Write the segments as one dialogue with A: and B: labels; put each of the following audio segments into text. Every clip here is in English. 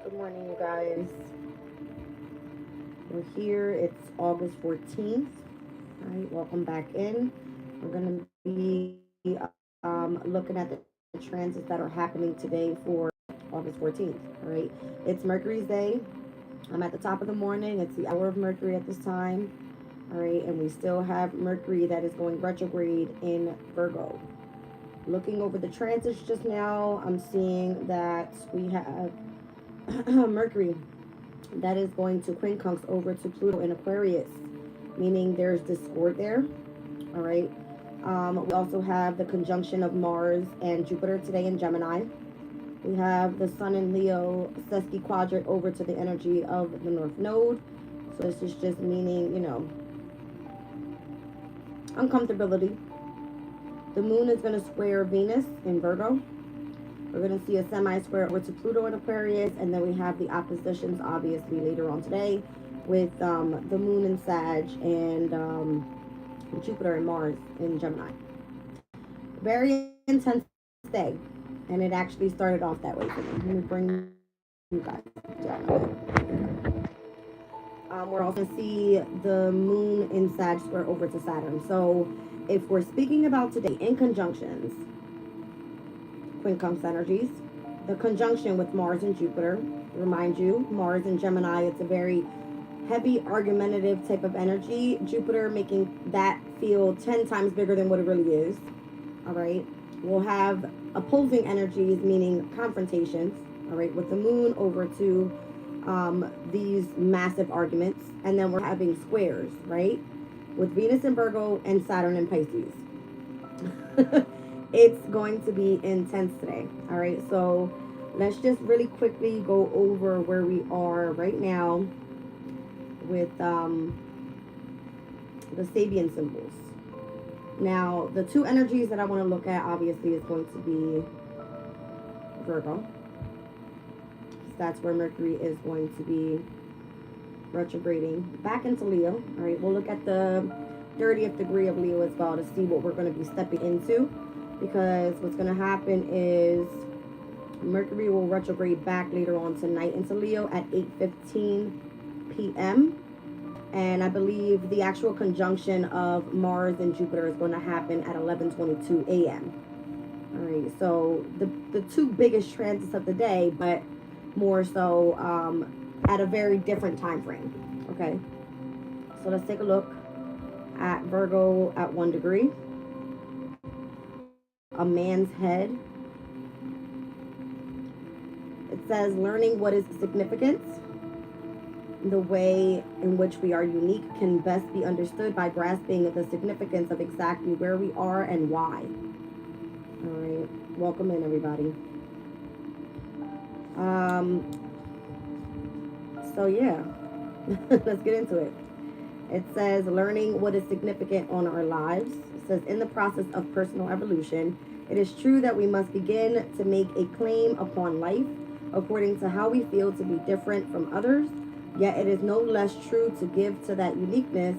A: Good morning, you guys. We're here. It's August 14th. All right, welcome back in. We're going to be looking at the transits that are happening today for August 14th. All right, it's Mercury's day. I'm at the top of the morning. It's the hour of Mercury at this time. All right, and we still have Mercury that is going retrograde in Virgo. Looking over the transits just now, I'm seeing that we have Mercury that is going to quincunx over to Pluto in Aquarius, meaning there's discord there. All right. We also have the conjunction of Mars and Jupiter today in Gemini. We have the Sun in Leo sesquiquadrate over to the energy of the North Node. So this is just meaning, uncomfortability. The Moon is going to square Venus in Virgo. We're going to see a semi-square over to Pluto in Aquarius, and then we have the oppositions, obviously, later on today with the Moon in Sag and Jupiter and Mars in Gemini. Very intense day, and it actually started off that way for me. Let me bring you guys down. We're also going to see the Moon in Sag square over to Saturn. So if we're speaking about today in conjunctions, quincunx energies, the conjunction with Mars and Jupiter, remind you, Mars and Gemini, it's a very heavy argumentative type of energy. Jupiter making that feel 10 times bigger than what it really is. All right. We'll have opposing energies, meaning confrontations, all right, with the Moon over to these massive arguments. And then we're having squares, right, with Venus in Virgo and Saturn in Pisces. It's going to be intense today. All right, so let's just really quickly go over where we are right now with the Sabian symbols. Now, the two energies that I want to look at, obviously, is going to be Virgo. That's where Mercury is going to be retrograding back into Leo. All right, we'll look at the 30th degree of Leo as well to see what we're going to be stepping into. Because what's going to happen is Mercury will retrograde back later on tonight into Leo at 8:15 p.m. And I believe the actual conjunction of Mars and Jupiter is going to happen at 11:22 a.m. All right, so the two biggest transits of the day, but more so at a very different time frame. Okay, so let's take a look at Virgo at 1 degree. A man's head. It says learning what is significance. The way in which we are unique can best be understood by grasping the significance of exactly where we are and why. All right, welcome in, everybody. So yeah, let's get into it. It says learning what is significant on our lives. It says in the process of personal evolution, it is true that we must begin to make a claim upon life according to how we feel to be different from others. Yet it is no less true to give to that uniqueness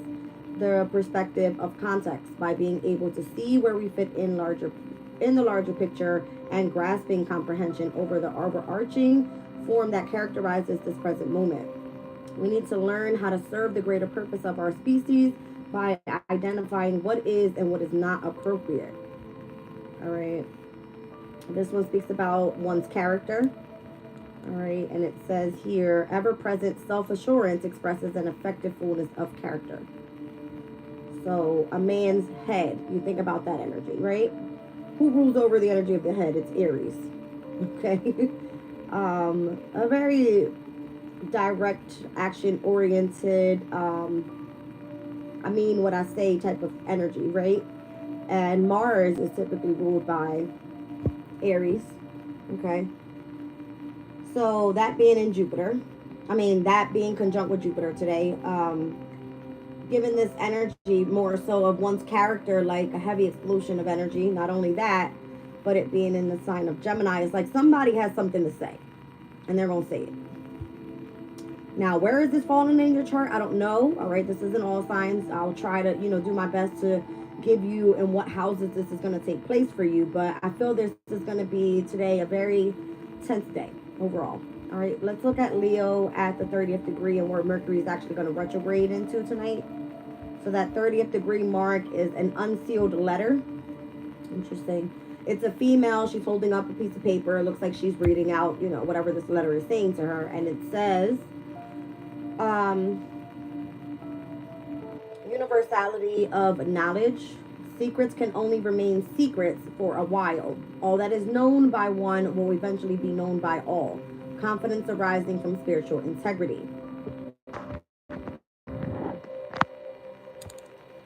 A: the perspective of context by being able to see where we fit in the larger picture and grasping comprehension over the overarching form that characterizes this present moment. We need to learn how to serve the greater purpose of our species by identifying what is and what is not appropriate. All right. This one speaks about one's character. All right. And it says here, ever-present self-assurance expresses an effective fullness of character. So a man's head, you think about that energy, right? Who rules over the energy of the head? It's Aries. Okay. A very direct, action-oriented, I mean what I say type of energy, right? And Mars is typically ruled by Aries, okay? So that being in Jupiter, that being conjunct with Jupiter today, given this energy more so of one's character, like a heavy explosion of energy, not only that, but it being in the sign of Gemini, is like somebody has something to say, and they're going to say it. Now, where is this falling in your chart? I don't know. All right, this isn't all signs. I'll try to, do my best to give you in what houses this is going to take place for you. But I feel this is going to be today a very tense day overall. All right, let's look at Leo at the 30th degree and where Mercury is actually going to retrograde into tonight. So that 30th degree mark is an unsealed letter. Interesting. It's a female. She's holding up a piece of paper. It looks like she's reading out, you know, whatever this letter is saying to her. And it says, universality of knowledge. Secrets can only remain secrets for a while. All that is known by one will eventually be known by all. Confidence arising from spiritual integrity.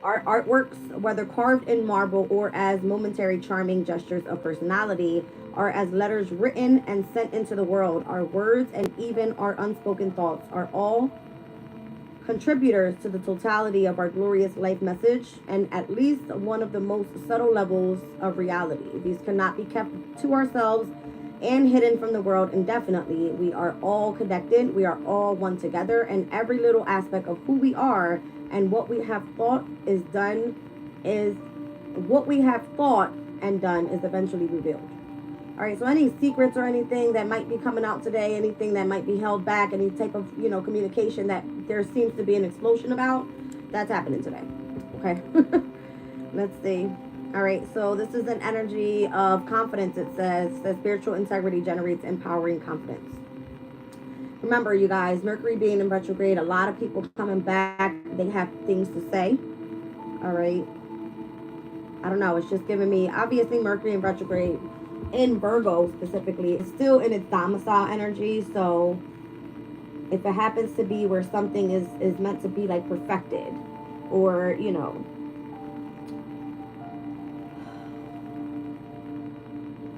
A: Our artworks, whether carved in marble or as momentary charming gestures of personality, are as letters written and sent into the world. Our words and even our unspoken thoughts are all contributors to the totality of our glorious life message and at least one of the most subtle levels of reality. These cannot be kept to ourselves and hidden from the world indefinitely. We are all connected. We are all one together, and every little aspect of who we are and what we have thought is done is what we have thought and done is eventually revealed. All right, so any secrets or anything that might be coming out today, anything that might be held back, any type of, you know, communication that there seems to be an explosion about, that's happening today. Okay. Let's see. All right, so this is an energy of confidence. It says that spiritual integrity generates empowering confidence. Remember, you guys, Mercury being in retrograde, a lot of people coming back, they have things to say. All right. I don't know. It's just giving me, obviously, Mercury in retrograde in Virgo specifically is still in its domicile energy. So if it happens to be where something is meant to be like perfected, or, you know,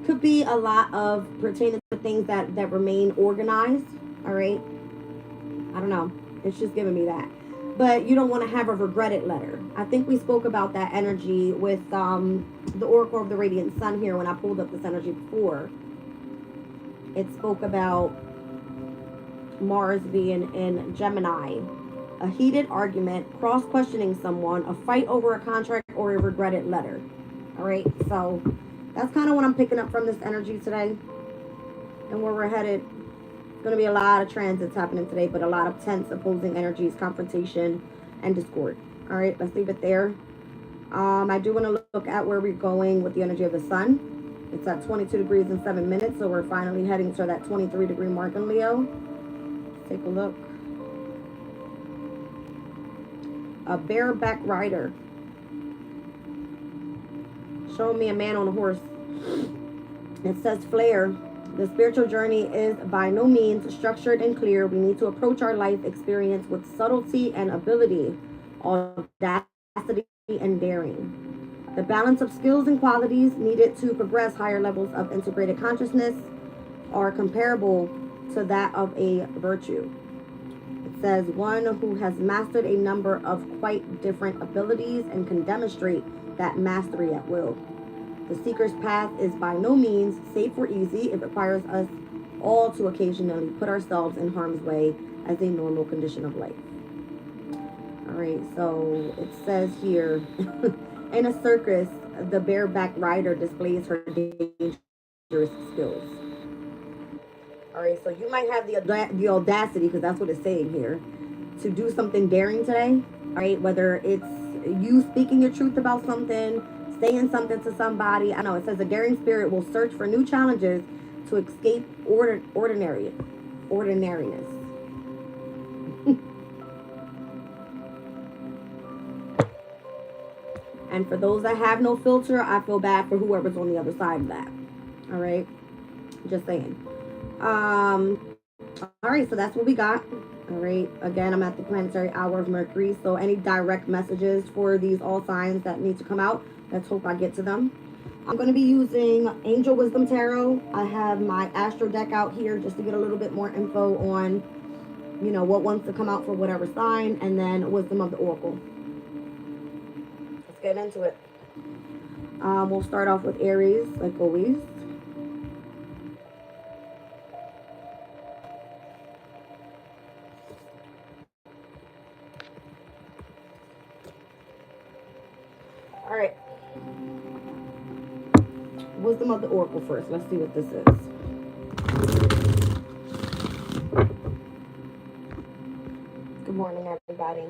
A: could be a lot of pertaining to things that remain organized. All right, I don't know, it's just giving me that. But you don't want to have a regretted letter. I think we spoke about that energy with the Oracle of the Radiant Sun here when I pulled up this energy before. It spoke about Mars being in Gemini, a heated argument, cross-questioning someone, a fight over a contract, or a regretted letter. All right, so that's kind of what I'm picking up from this energy today and where we're headed. It's going to be a lot of transits happening today, but a lot of tense opposing energies, confrontation, and discord. All right, let's leave it there. I do want to look at where we're going with the energy of the sun. It's at 22 degrees and 7 minutes, so we're finally heading to that 23 degree mark in Leo. Take a look. A bareback rider. Showing me a man on a horse. It says flare. The spiritual journey is by no means structured and clear. We need to approach our life experience with subtlety and ability, audacity and daring. The balance of skills and qualities needed to progress higher levels of integrated consciousness are comparable to that of a virtue. It says one who has mastered a number of quite different abilities and can demonstrate that mastery at will. The seeker's path is by no means safe or easy. It requires us all to occasionally put ourselves in harm's way as a normal condition of life. All right, so it says here, in a circus, the bareback rider displays her dangerous skills. All right, so you might have the audacity, because that's what it's saying here, to do something daring today. All right, whether it's you speaking your truth about something, saying something to somebody. I know it says a daring spirit will search for new challenges to escape ordinariness. And for those that have no filter, I feel bad for whoever's on the other side of that. All right, just saying. All right, so that's what we got. All right, again, I'm at the planetary hour of Mercury, so any direct messages for these all signs that need to come out, let's hope I get to them. I'm going to be using Angel Wisdom Tarot. I have my Astro deck out here just to get a little bit more info on, you know, what wants to come out for whatever sign, and then Wisdom of the Oracle. Let's get into it. We'll start off with Aries, like always. All right. Wisdom of the Oracle first. Let's see what this is. morning, everybody.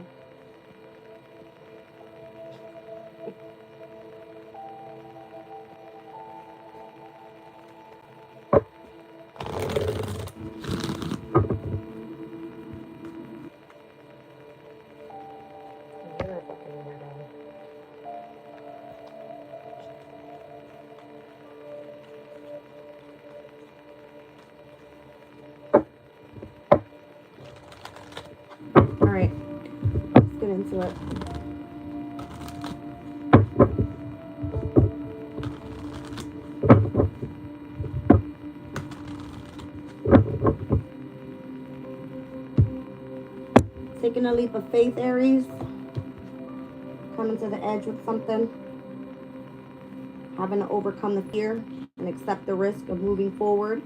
A: All right, let's get into it. Taking a leap of faith, Aries. Coming to the edge with something. Having to overcome the fear and accept the risk of moving forward.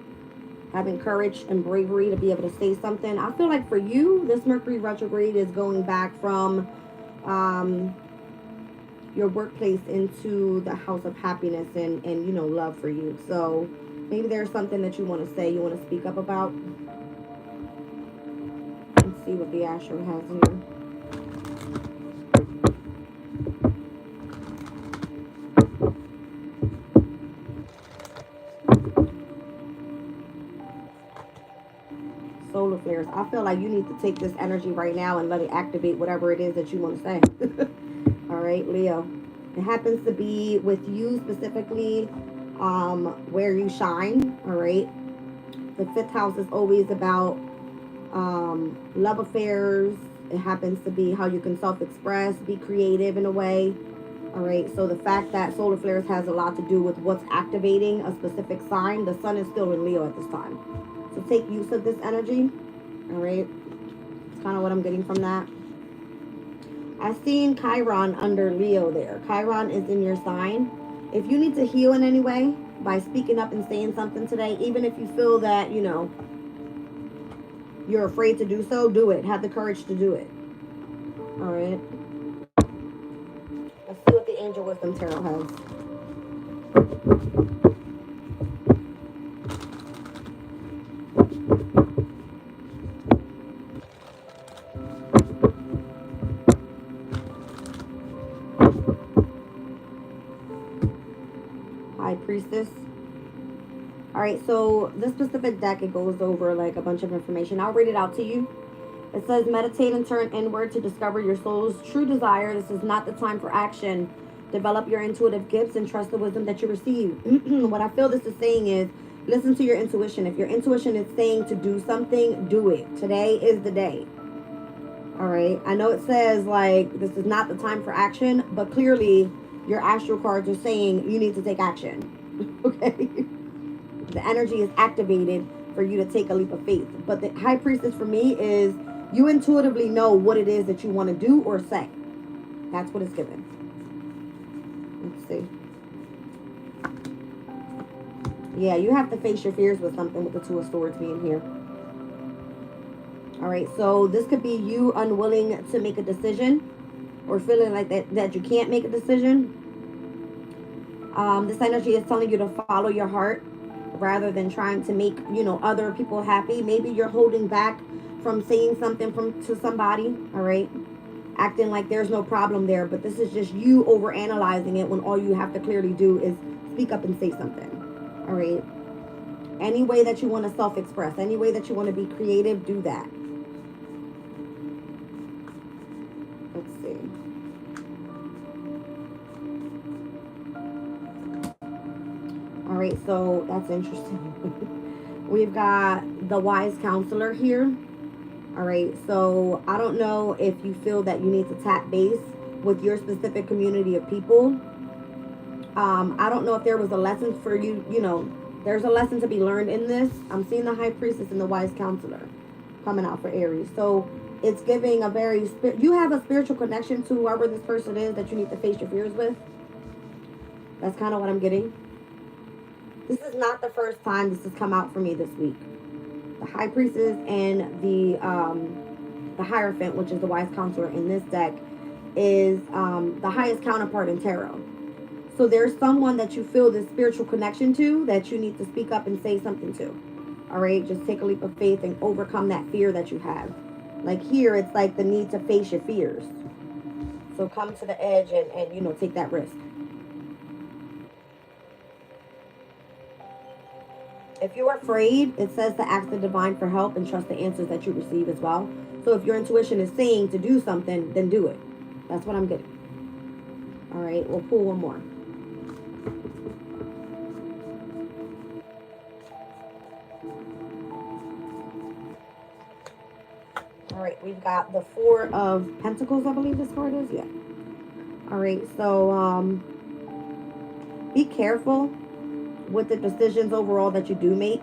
A: Having courage and bravery to be able to say something. I feel like for you, this Mercury retrograde is going back from your workplace into the house of happiness and you know, love for you. So maybe there's something that you want to say, you want to speak up about. Let's see what the Astro has here. Solar flares. I feel like you need to take this energy right now and let it activate whatever it is that you want to say. All right, Leo. It happens to be with you specifically, where you shine. All right. The 5th house is always about love affairs. It happens to be how you can self-express, be creative in a way. All right. So the fact that solar flares has a lot to do with what's activating a specific sign. The sun is still in Leo at this time. So take use of this energy. All right. It's kind of what I'm getting from that. I've seen Chiron under Leo there. Chiron is in your sign. If you need to heal in any way by speaking up and saying something today, even if you feel that, you know, you're afraid to do so, do it. Have the courage to do it. All right. Let's see what the Angel Wisdom Tarot has. Priestess. All right, so this specific deck, it goes over like a bunch of information. I'll read it out to you. It says, meditate and turn inward to discover your soul's true desire. This is not the time for action. Develop your intuitive gifts and trust the wisdom that you receive. What I feel this is saying is, listen to your intuition. If your intuition is saying to do something, do it. Today is the day. All right, I know it says like this is not the time for action, but clearly your astral cards are saying you need to take action. Okay, the energy is activated for you to take a leap of faith. But the High Priestess for me is you intuitively know what it is that you want to do or say. That's what it's given. Let's see. Yeah, you have to face your fears with something with the Two of Swords being here. All right, so this could be you unwilling to make a decision or feeling like that you can't make a decision. This energy is telling you to follow your heart rather than trying to make, you know, other people happy. Maybe you're holding back from saying something to somebody, all right? Acting like there's no problem there, but this is just you overanalyzing it when all you have to clearly do is speak up and say something, all right? Any way that you want to self-express, any way that you want to be creative, do that. Let's see. All right, so that's interesting. We've got the wise counselor here. All right, so I don't know if you feel that you need to tap base with your specific community of people. I don't know if there was a lesson for you, you know, there's a lesson to be learned in this. I'm seeing the High Priestess and the wise counselor coming out for Aries. So it's giving a very, you have a spiritual connection to whoever this person is that you need to face your fears with. That's kind of what I'm getting. This is not the first time this has come out for me this week. The High Priestess and the Hierophant, which is the wise counselor in this deck, is the highest counterpart in tarot. So there's someone that you feel this spiritual connection to that you need to speak up and say something to. All right, just take a leap of faith and overcome that fear that you have. Like here, it's like the need to face your fears. So come to the edge and you know, take that risk. If you're afraid, it says to ask the divine for help and trust the answers that you receive as well. So if your intuition is saying to do something, then do it. That's what I'm getting. All right, we'll pull one more. All right, we've got the Four of Pentacles, I believe this card is. Yeah. All right, so be careful with the decisions overall that you do make.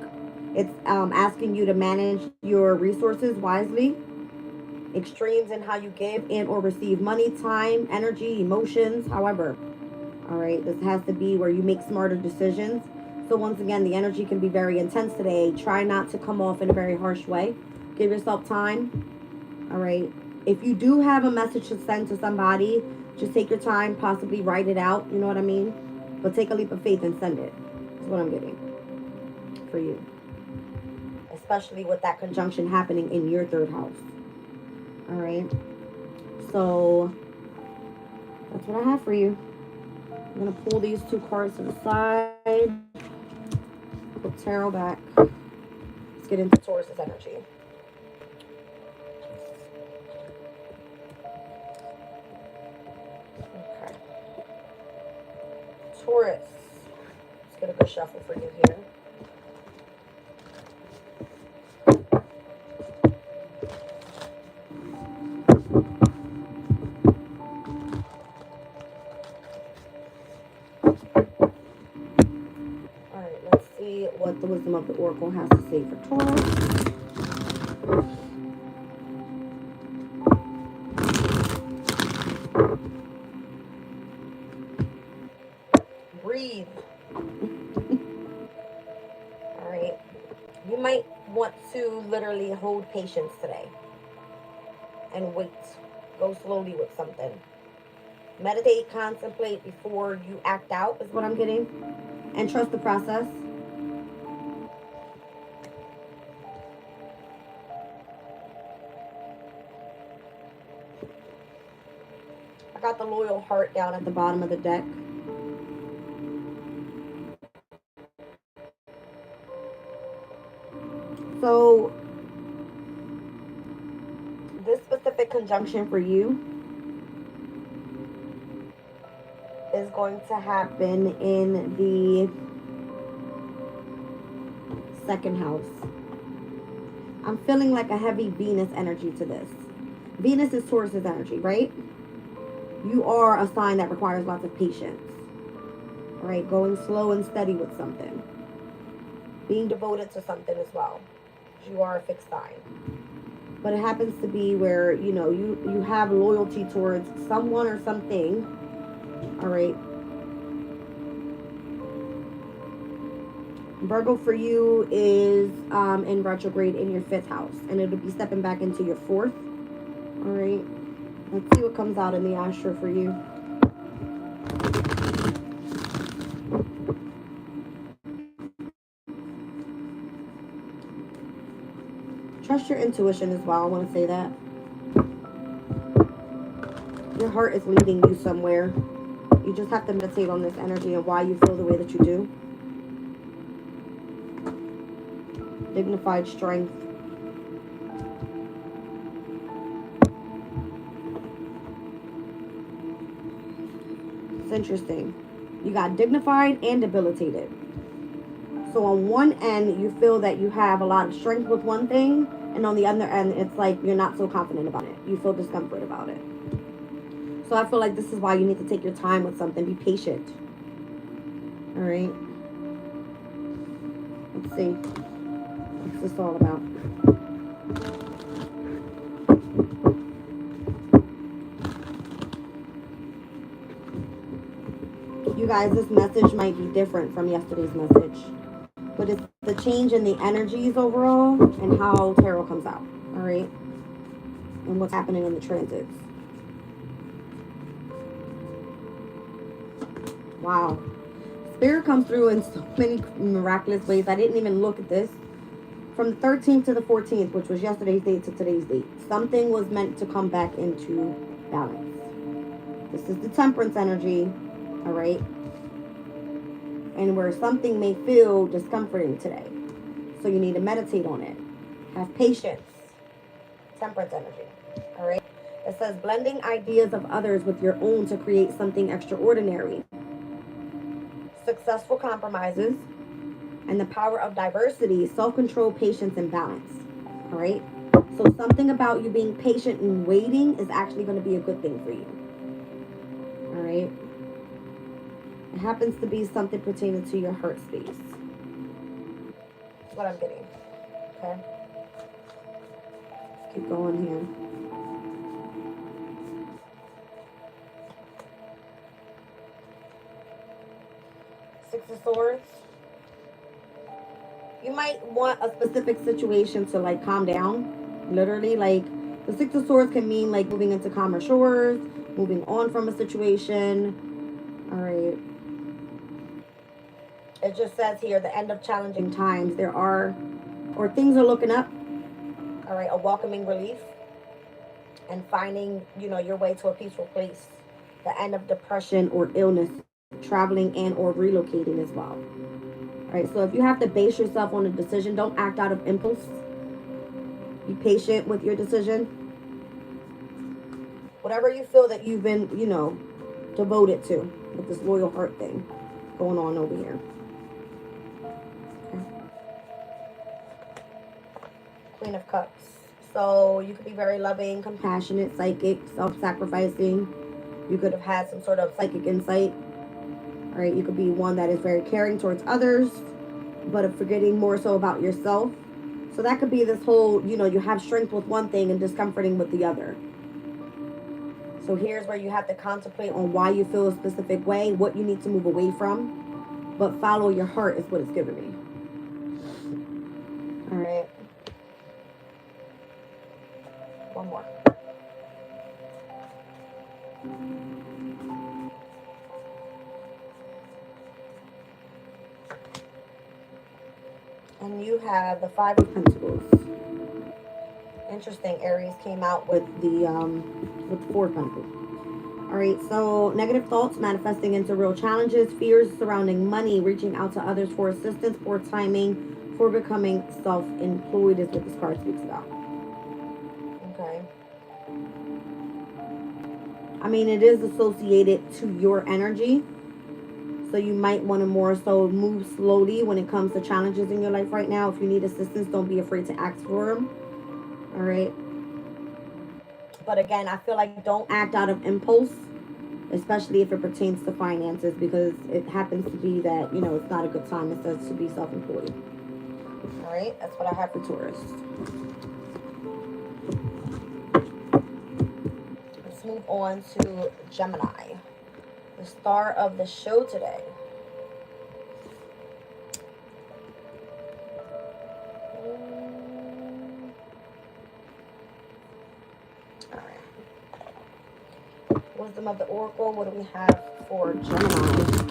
A: It's asking you to manage your resources wisely. Extremes in how you give and or receive money, time, energy, emotions, however. All right, this has to be where you make smarter decisions. So once again, the energy can be very intense today. Try not to come off in a very harsh way. Give yourself time. All right. If you do have a message to send to somebody, just take your time, possibly write it out. You know what I mean? But take a leap of faith and send it. That's what I'm getting for you. Especially with that conjunction happening in your third house. All right. So that's what I have for you. I'm going to pull these two cards to the side. Put tarot back. Let's get into Taurus's energy. Okay. Taurus. Let's get a good shuffle for you here. What the wisdom of the oracle has to say for Taurus. Breathe. All right. You might want to literally hold patience today and wait. Go slowly with something. Meditate, contemplate before you act out is what I'm getting. And trust the process. I got the loyal heart down at the bottom of the deck. So this specific conjunction for you is going to happen in the second house. I'm feeling like a heavy Venus energy to this. Venus is Taurus's energy, right? You are a sign that requires lots of patience. All right, going slow and steady with something. Being devoted to something as well. You are a fixed sign. But it happens to be where, you know, you have loyalty towards someone or something. All right. Virgo for you is in retrograde in your 5th house. And it'll be stepping back into your 4th. All right. Let's see what comes out in the astro for you. Trust your intuition as well. I want to say that. Your heart is leading you somewhere. You just have to meditate on this energy and why you feel the way that you do. Dignified strength. It's interesting. You got dignified and debilitated. So on one end, you feel that you have a lot of strength with one thing, and on the other end, it's like you're not so confident about it. You feel discomfort about it. So I feel like this is why you need to take your time with something. Be patient. All right. Let's see. What's this all about? You guys, this message might be different from yesterday's message. But it's the change in the energies overall and how tarot comes out. All right. And what's happening in the transits. Wow. Spirit comes through in so many miraculous ways. I didn't even look at this from the 13th to the 14th, which was yesterday's date to today's date, something was meant to come back into balance. This is the Temperance energy, all right? And where something may feel discomforting today. So you need to meditate on it. Have patience. Temperance energy, all right? It says blending ideas of others with your own to create something extraordinary. Successful compromises and the power of diversity, self-control, patience, and balance, all right? So something about you being patient and waiting is actually going to be a good thing for you, all right? It happens to be something pertaining to your heart space. That's what I'm getting, okay? Let's keep going here. Six of Swords. You might want a specific situation to like calm down. Literally, like the Six of Swords can mean like moving into calmer shores, moving on from a situation. All right. It just says here, the end of challenging times. There are, or things are looking up. All right, a welcoming relief. And finding, you know, your way to a peaceful place. The end of depression or illness. Traveling and or relocating as well. All right, so if you have to base yourself on a decision, don't act out of impulse. Be patient with your decision. Whatever you feel that you've been, you know, devoted to with this loyal heart thing going on over here. Okay. Queen of Cups. So you could be very loving, compassionate, psychic, self-sacrificing. You could have had some sort of psychic insight. All right, you could be one that is very caring towards others, but forgetting more so about yourself. So that could be this whole, you know, you have strength with one thing and discomforting with the other. So here's where you have to contemplate on why you feel a specific way, what you need to move away from, but follow your heart is what it's giving me. All right. One more. And you have the Five of Pentacles. Interesting. Aries came out with the Four of Pentacles. All right. So negative thoughts manifesting into real challenges, fears surrounding money, reaching out to others for assistance, poor timing, for becoming self-employed is what this card speaks about. Okay. I mean, it is associated to your energy. So you might want to more so move slowly when it comes to challenges in your life right now. If you need assistance, don't be afraid to ask for them. All right. But again, I feel like don't act out of impulse, especially if it pertains to finances, because it happens to be that, you know, it's not a good time. It says to be self-employed. All right. That's what I have for Taurus. Let's move on to Gemini. The star of the show today. All right. Wisdom of the Oracle. What do we have for Gemini?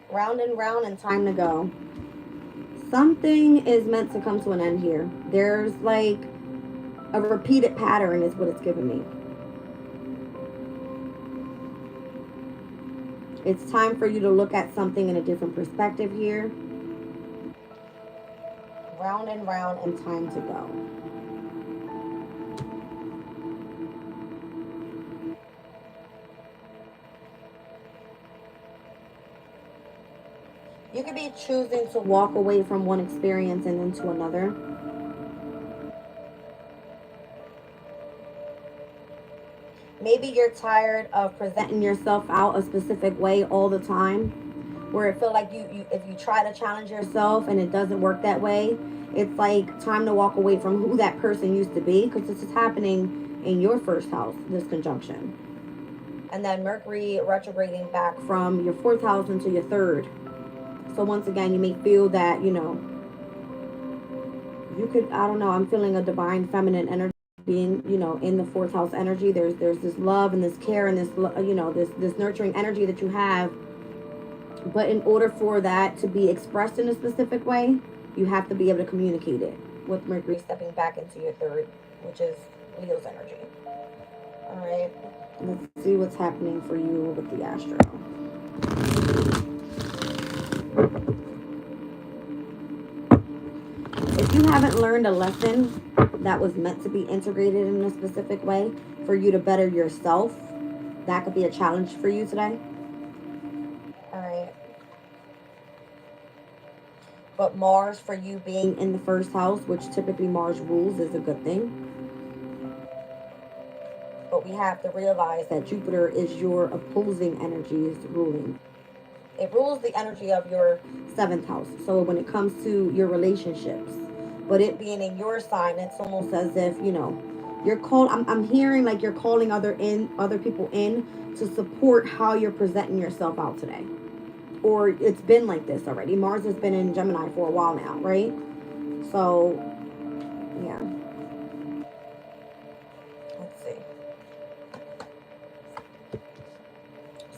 A: Round and round and time to go. Something is meant to come to an end here. There's like a repeated pattern is what it's giving me. It's time for you to look at something in a different perspective here. Round and round and time to go. You could be choosing to walk away from one experience and into another. Maybe you're tired of presenting yourself out a specific way all the time, where it feels like if you try to challenge yourself and it doesn't work that way, it's like time to walk away from who that person used to be, because this is happening in your first house, this conjunction. And then Mercury retrograding back from your fourth house into your third. So once again, you may feel that, you know, you could, I don't know, I'm feeling a divine feminine energy being, you know, in the fourth house energy. There's this love and this care and this, you know, this nurturing energy that you have. But in order for that to be expressed in a specific way, you have to be able to communicate it with Mercury stepping back into your third, which is Leo's energy. All right, let's see what's happening for you with the astro. If you haven't learned a lesson that was meant to be integrated in a specific way for you to better yourself, that could be a challenge for you today. All right. But Mars, for you being in the first house, which typically Mars rules, is a good thing. But we have to realize that Jupiter is your opposing energies ruling. It rules the energy of your seventh house. So when it comes to your relationships, but it being in your sign, it's almost as if, you know, you're called. I'm hearing like you're calling other people in to support how you're presenting yourself out today. Or it's been like this already. Mars has been in Gemini for a while now, right? So, yeah. Let's see.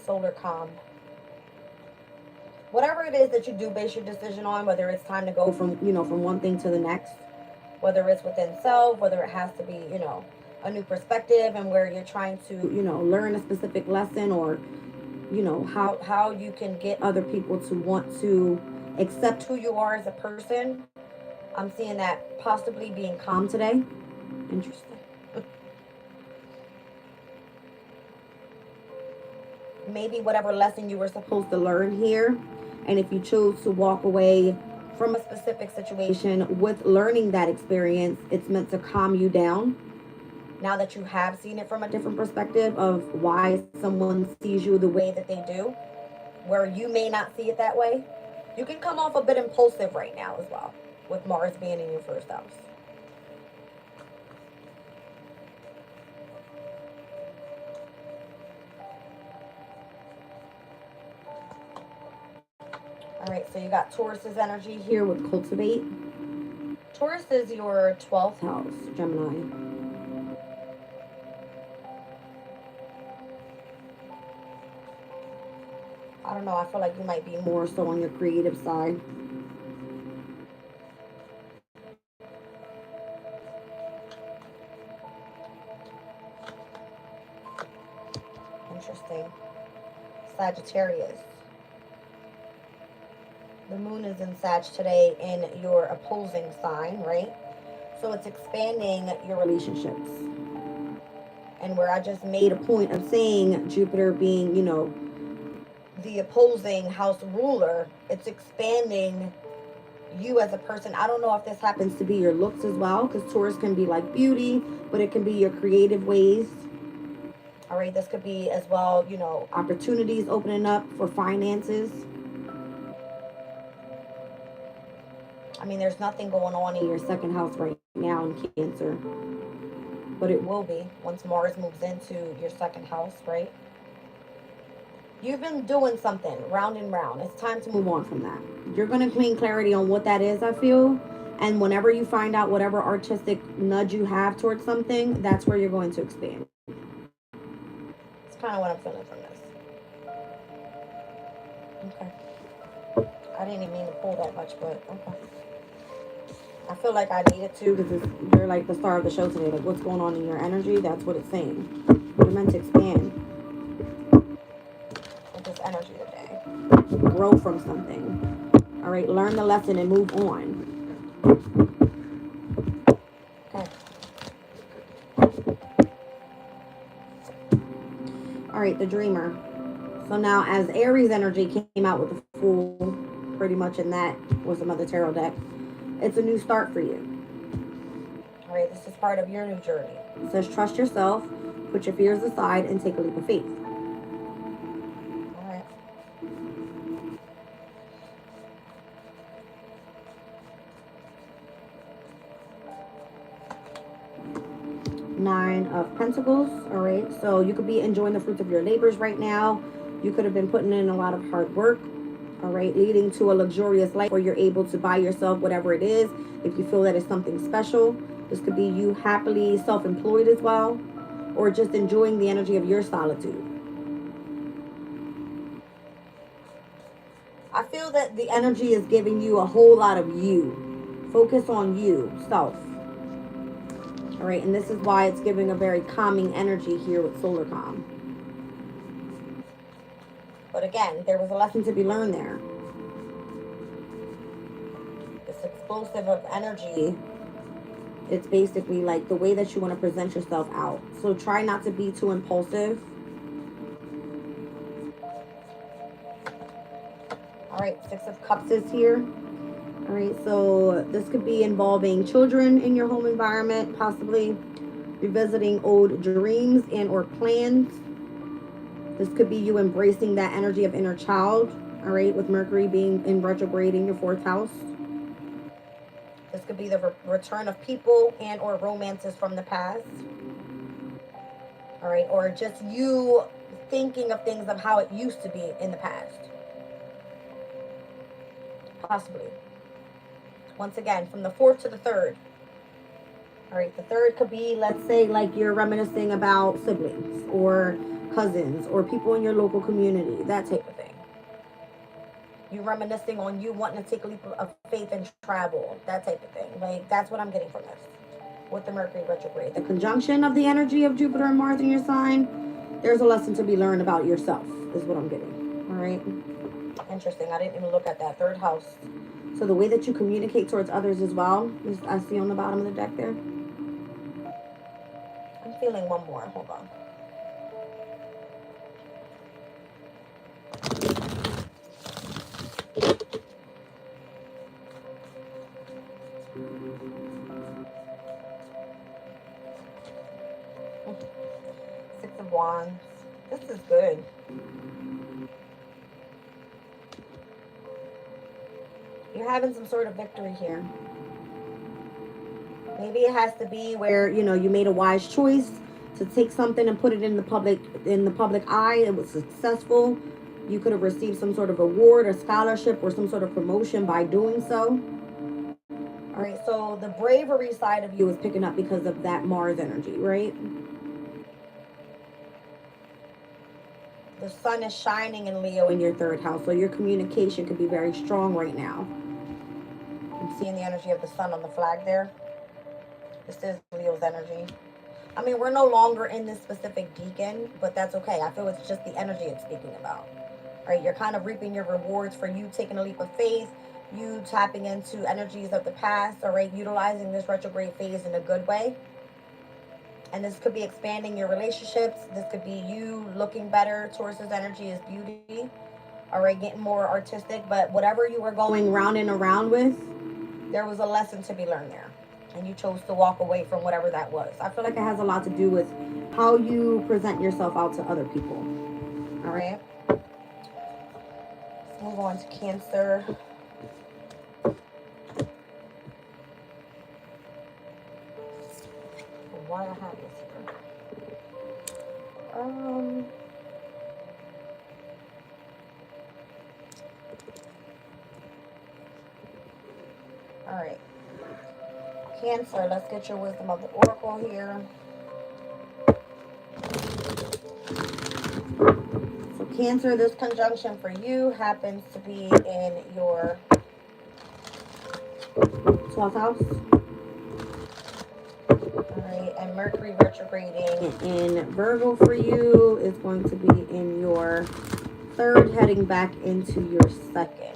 A: Solar calm. Whatever it is that you do base your decision on, whether it's time to go from, you know, from one thing to the next, whether it's within self, whether it has to be, you know, a new perspective and where you're trying to, you know, learn a specific lesson, or, you know, how you can get other people to want to accept who you are as a person. I'm seeing that possibly being calm today. Interesting. Maybe whatever lesson you were supposed to learn here, and if you chose to walk away from a specific situation with learning that experience, it's meant to calm you down. Now that you have seen it from a different perspective of why someone sees you the way that they do, where you may not see it that way, you can come off a bit impulsive right now as well, with Mars being in your first house. All right, so you got Taurus's energy here with cultivate. Taurus is your 12th house, Gemini. I don't know, I feel like you might be more so on your creative side. Interesting. Sagittarius. The moon is in Sag today in your opposing sign, right? So it's expanding your relationships. And where I just made a point of saying Jupiter being, you know, the opposing house ruler, it's expanding you as a person. I don't know if this happens to be your looks as well, because Taurus can be like beauty, but it can be your creative ways. All right, this could be as well, you know, opportunities opening up for finances. I mean, there's nothing going on in your second house right now in Cancer, but it will be once Mars moves into your second house, right? You've been doing something round and round. It's time to move on from that. You're going to gain clarity on what that is, I feel. And whenever you find out whatever artistic nudge you have towards something, that's where you're going to expand. It's kind of what I'm feeling from this. Okay. I didn't even mean to pull that much, but okay. I feel like I needed to, because you're like the star of the show today. Like, what's going on in your energy? That's what it's saying. You're meant to expand with this energy today. Grow from something. All right, learn the lesson and move on. Okay. All right, the dreamer. So now, as Aries energy came out with the Fool, pretty much in that was another tarot deck, it's a new start for you. All right, this is part of your new journey. It says, trust yourself, put your fears aside, and take a leap of faith. All right. Nine of Pentacles. All right, so you could be enjoying the fruits of your labors right now. You could have been putting in a lot of hard work. All right, leading to a luxurious life where you're able to buy yourself whatever it is. If you feel that it's something special, this could be you happily self-employed as well, or just enjoying the energy of your solitude. I feel that the energy is giving you a whole lot of you. Focus on you, self. All right, and this is why it's giving a very calming energy here with solar calm. But again, there was a lesson to be learned there. This explosive of energy, it's basically like the way that you want to present yourself out. So try not to be too impulsive. All right, Six of Cups is here. All right, so this could be involving children in your home environment, possibly revisiting old dreams and or plans. This could be you embracing that energy of inner child, all right, with Mercury being in retrograde in your 4th house. This could be the return of people and or romances from the past, all right, or just you thinking of things of how it used to be in the past, possibly. Once again, from the 4th to the 3rd. All right, the 3rd could be, let's say, like you're reminiscing about siblings or cousins or people in your local community, that type of thing. You reminiscing on you wanting to take a leap of faith and travel, that type of thing. Like, that's what I'm getting from this with the Mercury retrograde. The conjunction of the energy of Jupiter and Mars in your sign, there's a lesson to be learned about yourself, is what I'm getting. All right. Interesting. I didn't even look at that 3rd house. So the way that you communicate towards others as well, is I see on the bottom of the deck there. I'm feeling one more. Hold on. Six of Wands. This is good. You're having some sort of victory here. Maybe it has to be where, you know, you made a wise choice to take something and put it in the public eye. It was successful. You could have received some sort of award or scholarship or some sort of promotion by doing so. All right, so the bravery side of you is picking up because of that Mars energy, right? The sun is shining in Leo in your 3rd house, so your communication could be very strong right now. I'm seeing the energy of the sun on the flag there. This is Leo's energy. I mean, we're no longer in this specific deacon, but that's okay. I feel it's just the energy it's speaking about. All right, you're kind of reaping your rewards for you taking a leap of faith, you tapping into energies of the past, all right, utilizing this retrograde phase in a good way. And this could be expanding your relationships. This could be you looking better. Taurus's energy is beauty. All right, getting more artistic. But whatever you were going round and around with, there was a lesson to be learned there. And you chose to walk away from whatever that was. I feel like it has a lot to do with how you present yourself out to other people. All right. Let's move on to Cancer. Why I have this here? All right. Cancer, let's get your wisdom of the oracle here. So Cancer, this conjunction for you happens to be in your 12th house. Alright, and Mercury retrograding in Virgo for you is going to be in your 3rd, heading back into your 2nd.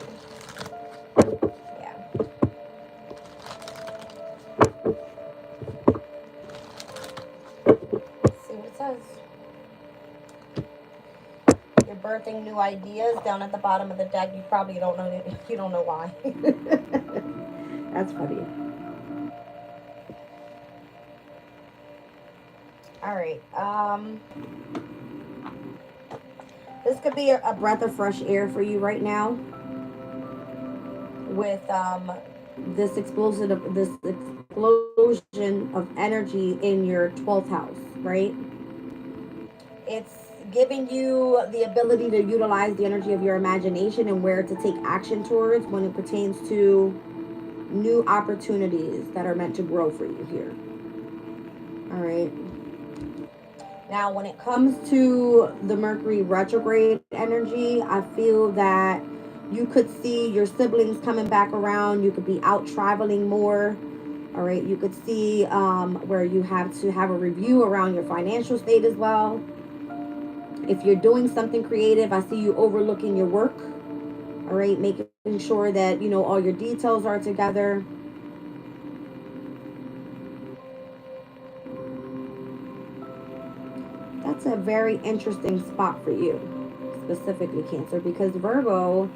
A: You're birthing new ideas down at the bottom of the deck. You probably don't know it. You don't know why. That's funny. All right. This could be a breath of fresh air for you right now. With this explosion of energy in your 12th house, right? It's giving you the ability to utilize the energy of your imagination and where to take action towards when it pertains to new opportunities that are meant to grow for you here. All right. Now, when it comes to the Mercury retrograde energy, I feel that you could see your siblings coming back around. You could be out traveling more. All right. You could see where you have to have a review around your financial state as well. If you're doing something creative, I see you overlooking your work. All right. Making sure that, you know, all your details are together. That's a very interesting spot for you, specifically Cancer, because Virgo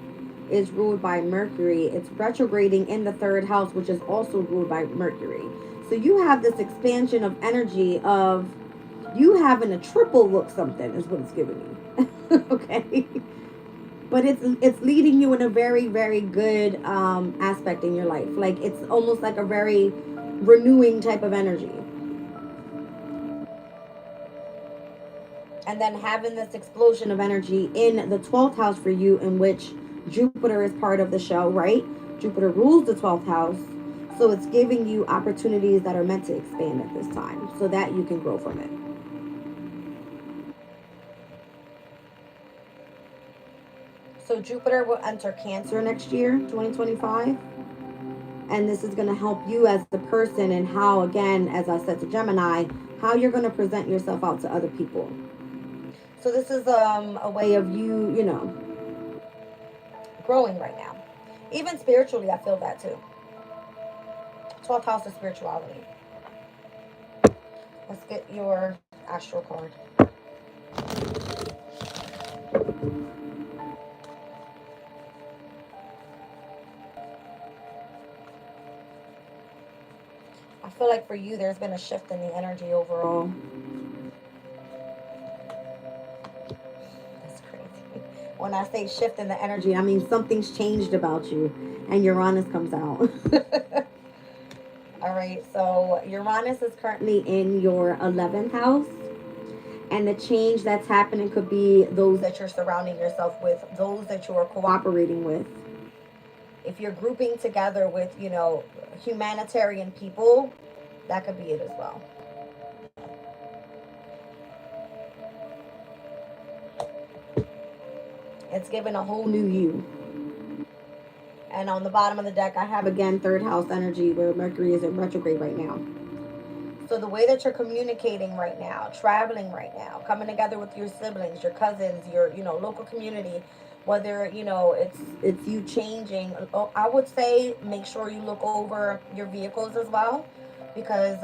A: is ruled by Mercury. It's retrograding in the third house, which is also ruled by Mercury. So you have this expansion of energy of you having a triple look something is what it's giving you. Okay. But it's leading you in a very, very good aspect in your life. Like it's almost like a very renewing type of energy. And then having this explosion of energy in the 12th house for you, in which Jupiter is part of the show, right? Jupiter rules the 12th house. So it's giving you opportunities that are meant to expand at this time so that you can grow from it. So Jupiter will enter Cancer next year, 2025. And this is going to help you as the person and how, again, as I said to Gemini, how you're going to present yourself out to other people. So this is a way of you, you know, growing right now. Even spiritually, I feel that too. 12th house of spirituality. Let's get your astral card. I feel like for you, there's been a shift in the energy overall. That's crazy. When I say shift in the energy, I mean something's changed about you, and Uranus comes out. All right, so Uranus is currently in your 11th house. And the change that's happening could be those that you're surrounding yourself with, those that you are cooperating with. If you're grouping together with, you know, humanitarian people, that could be it as well. It's given a whole new you. And on the bottom of the deck, I have, again, third house energy where Mercury is in retrograde right now. So the way that you're communicating right now, traveling right now, coming together with your siblings, your cousins, your, you know, local community, whether, you know, it's you changing. I would say make sure you look over your vehicles as well, because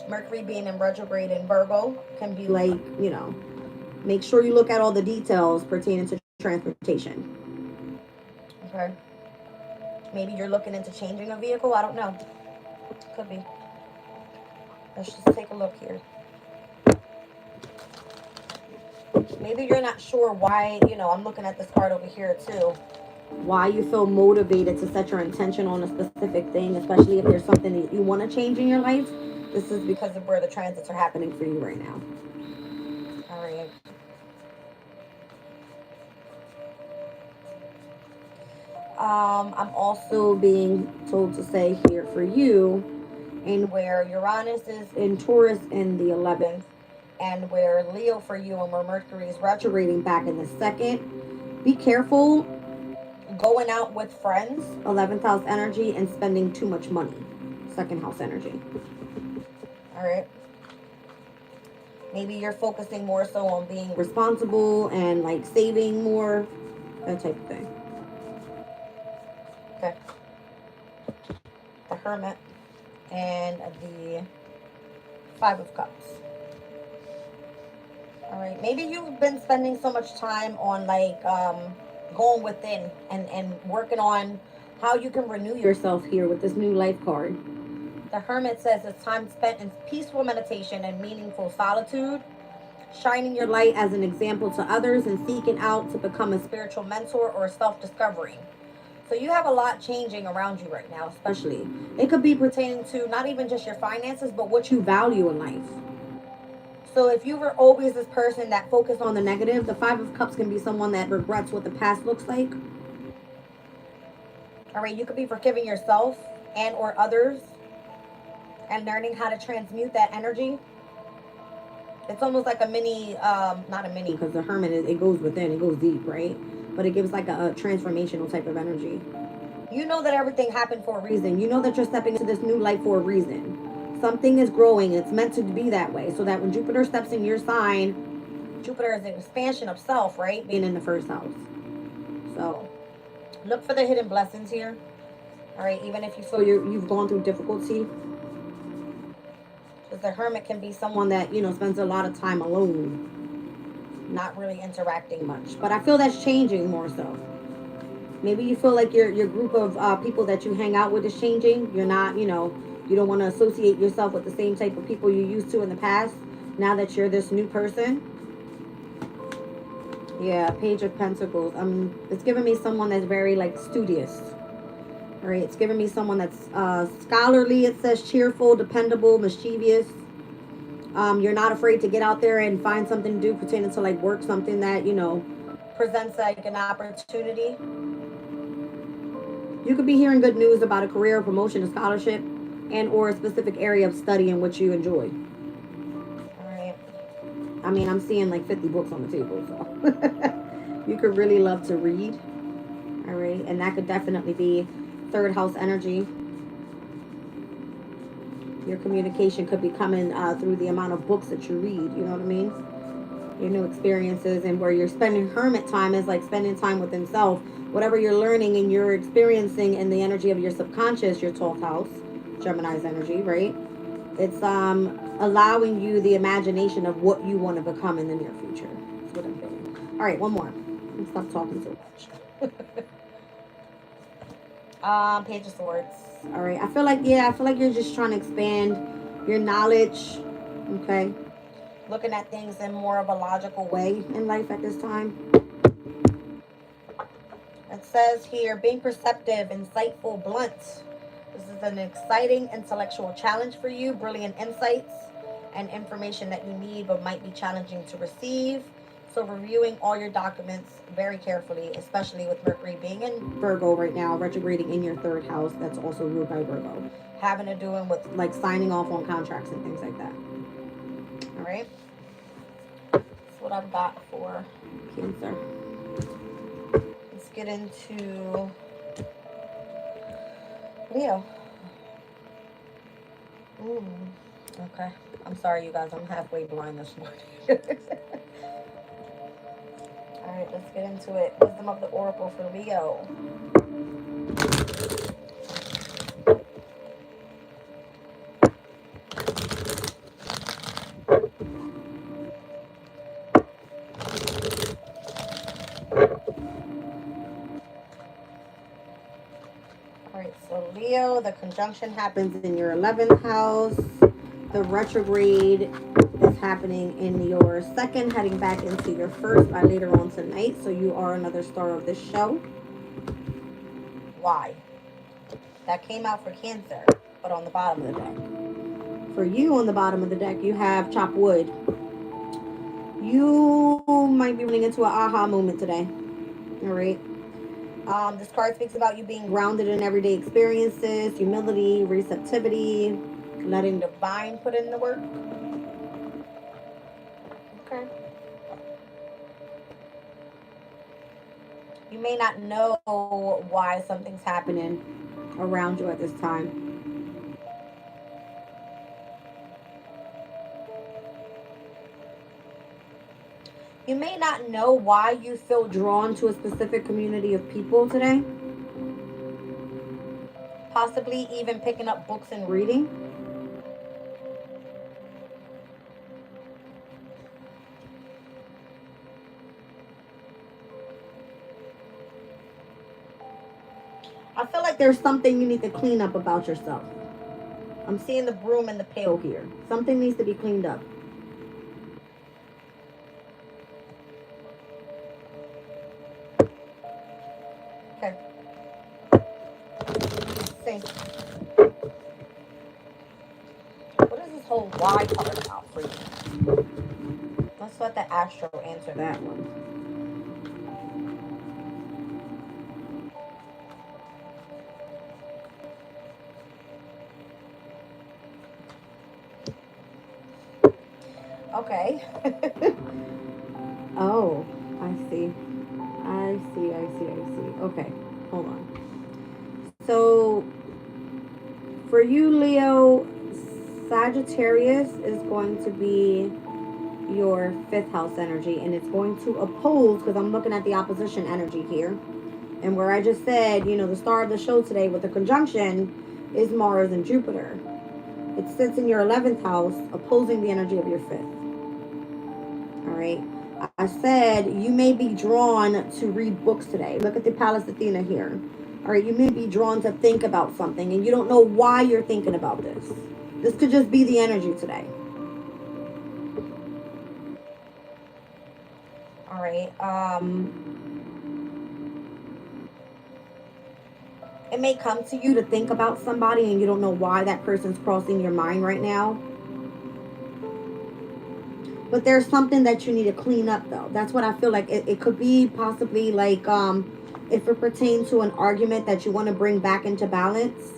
A: Mercury being in retrograde in Virgo can be like, you know, make sure you look at all the details pertaining to transportation. Okay. Maybe you're looking into changing a vehicle. I don't know. Could be. Let's just take a look here. Maybe you're not sure why, you know, I'm looking at this card over here too. Why you feel motivated to set your intention on a specific thing, especially if there's something that you want to change in your life. This is because of where the transits are happening for you right now. All right. I'm also being told to say here for you, and where Uranus is in Taurus in the 11th, and where Leo for you, and where Mercury is retrograding back in the 2nd, be careful going out with friends, 11th house energy, and spending too much money, 2nd house energy. All right. Maybe you're focusing more so on being responsible and like saving more, that type of thing. Okay. The Hermit and the 5 of Cups. All right. Maybe you've been spending so much time on like going within and working on how you can renew yourself here with this new life card. The Hermit says it's time spent in peaceful meditation and meaningful solitude, shining your light as an example to others, and seeking out to become a spiritual mentor or self-discovery. So you have a lot changing around you right now, especially. It could be pertaining to not even just your finances, but what you value in life. So if you were always this person that focused on the negative, the Five of Cups can be someone that regrets what the past looks like. All right, you could be forgiving yourself and or others and learning how to transmute that energy. It's almost like a mini, not a mini, because the Hermit, it goes within, it goes deep, right? But it gives like a transformational type of energy. You know that everything happened for a reason. You know that you're stepping into this new life for a reason. Something is growing. It's meant to be that way. So that when Jupiter steps in your sign, Jupiter is an expansion of self, right? Being in the first house. So look for the hidden blessings here. All right, even if you feel you've gone through difficulty. Because the Hermit can be someone that, you know, spends a lot of time alone. Not really interacting much. But I feel that's changing more so. Maybe you feel like your group of people that you hang out with is changing. You're not, you know, you don't want to associate yourself with the same type of people you used to in the past. Now that you're this new person. Yeah, Page of Pentacles. It's giving me someone that's very, like, studious. All right, it's giving me someone that's scholarly, it says, cheerful, dependable, mischievous. You're not afraid to get out there and find something to do pertaining to, like, work, something that, you know, presents, like, an opportunity. You could be hearing good news about a career, promotion, a scholarship, and or a specific area of study in which you enjoy. All right. I mean, I'm seeing like 50 books on the table, so you could really love to read. All right, and that could definitely be third house energy. Your communication could be coming through the amount of books that you read. You know what I mean? Your new experiences, and where you're spending hermit time is like spending time within self. Whatever you're learning and you're experiencing in the energy of your subconscious, your 12th house, Gemini's energy, right? It's allowing you the imagination of what you want to become in the near future. That's what I'm feeling. All right, one more. Let's stop talking so much. Page of Swords. All right, I feel like you're just trying to expand your knowledge. Okay, looking at things in more of a logical way in life at this time. It says here, being perceptive, insightful, blunt. This is an exciting intellectual challenge for you. Brilliant insights and information that you need but might be challenging to receive. So reviewing all your documents very carefully, especially with Mercury being in Virgo right now, retrograding in your third house that's also ruled by Virgo. Having to do with like signing off on contracts and things like that. All right. That's what I've got for Cancer. Let's get into Leo. Okay. I'm sorry, you guys. I'm halfway blind this morning. All right, let's get into it. Wisdom of the Oracle for Leo. So Leo, the conjunction happens in your 11th house. The retrograde is happening in your second, heading back into your first by later on tonight. So you are another star of this show. Why? That came out for Cancer, but on the bottom of the deck. For you, on the bottom of the deck, you have chop wood. You might be running into an aha moment today. All right. This card speaks about you being grounded in everyday experiences, humility, receptivity, letting the divine put in the work. Okay. You may not know why something's happening around you at this time. You may not know why you feel drawn to a specific community of people today. Possibly even picking up books and reading. I feel like there's something you need to clean up about yourself. I'm seeing the broom and the pail here. Something needs to be cleaned up. Okay. Let's see. What is this whole why card about for you? let the astro answer that one. Okay. Oh, I see. I see. Okay, hold on. So, for you, Leo, Sagittarius is going to be your 5th house energy, and it's going to oppose, because I'm looking at the opposition energy here. And where I just said, you know, the star of the show today with the conjunction is Mars and Jupiter. It sits in your 11th house, opposing the energy of your 5th. All right. I said you may be drawn to read books today. Look at the Palace Athena here. All right. You may be drawn to think about something, and you don't know why you're thinking about this. This could just be the energy today. All right. It may come to you to think about somebody, and you don't know why that person's crossing your mind right now. But there's something that you need to clean up, though. That's what I feel like. It could be possibly like if it pertains to an argument that you want to bring back into balance.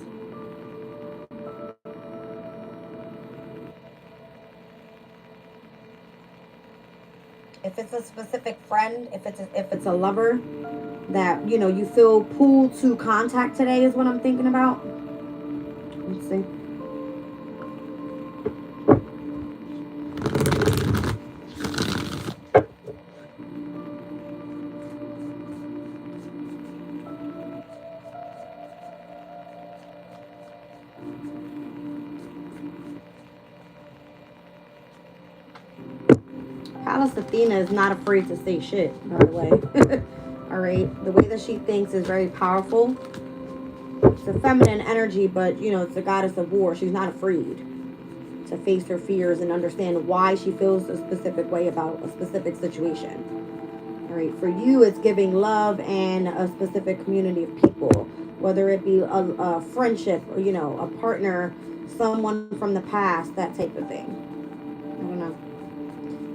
A: If it's a specific friend, if it's a lover that, you know, you feel pulled to contact today is what I'm thinking about. Let's see. Palace Athena is not afraid to say shit, by the way. All right. The way that she thinks is very powerful. It's a feminine energy, but, you know, it's the goddess of war. She's not afraid to face her fears and understand why she feels a specific way about a specific situation. All right. For you, it's giving love and a specific community of people, whether it be a friendship or, you know, a partner, someone from the past, that type of thing. I don't know.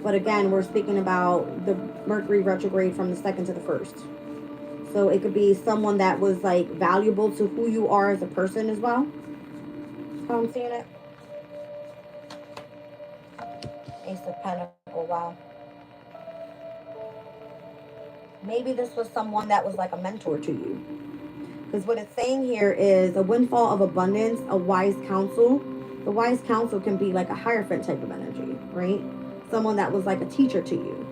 A: But again, we're speaking about the Mercury retrograde from the 2nd to the 1st. So it could be someone that was like valuable to who you are as a person as well. How I'm seeing it. Ace of Pentacles, wow. Maybe this was someone that was like a mentor to you. Because what it's saying here is a windfall of abundance, a wise counsel. The wise counsel can be like a Hierophant type of energy, right? Someone that was like a teacher to you.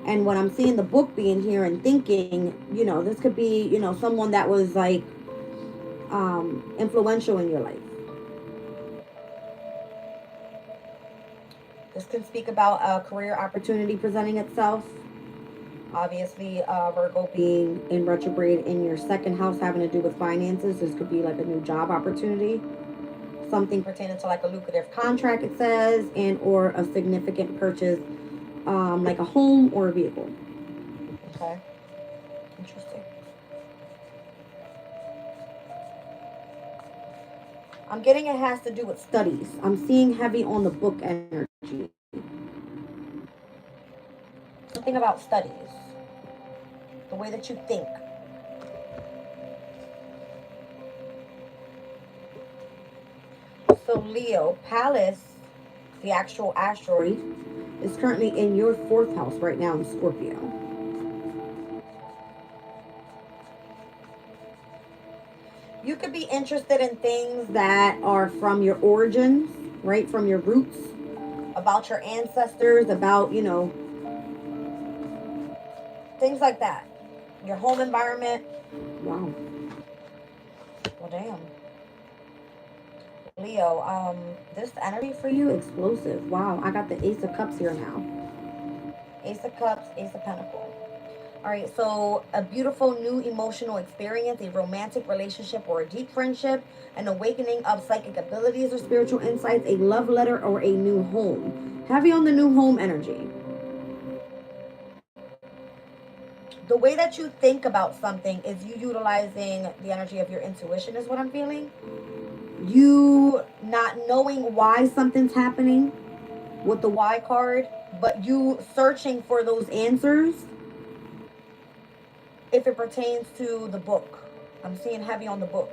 A: And what I'm seeing the book being here and thinking, you know, this could be, you know, someone that was like influential in your life. This can speak about a career opportunity presenting itself. Obviously, Virgo being in retrograde in your 2nd house having to do with finances. This could be like a new job opportunity. Something pertaining to like a lucrative contract, it says, and or a significant purchase, like a home or a vehicle. Okay. Interesting. I'm getting it has to do with studies. I'm seeing heavy on the book energy. Something about studies. The way that you think. So Leo, Pallas, the actual asteroid, is currently in your 4th house right now in Scorpio. You could be interested in things that are from your origins, right? From your roots, about your ancestors, about, you know, things like that. Your home environment. Wow. Well, damn. Leo, this energy for you, explosive. Wow, I got the Ace of Cups here now. Ace of Cups, Ace of Pentacles. All right, so a beautiful new emotional experience, a romantic relationship or a deep friendship, an awakening of psychic abilities or spiritual insights, a love letter or a new home. Heavy on the new home energy. The way that you think about something is you utilizing the energy of your intuition is what I'm feeling. You not knowing why something's happening with the why card, But you searching for those answers, if it pertains to the book. I'm seeing heavy on the book.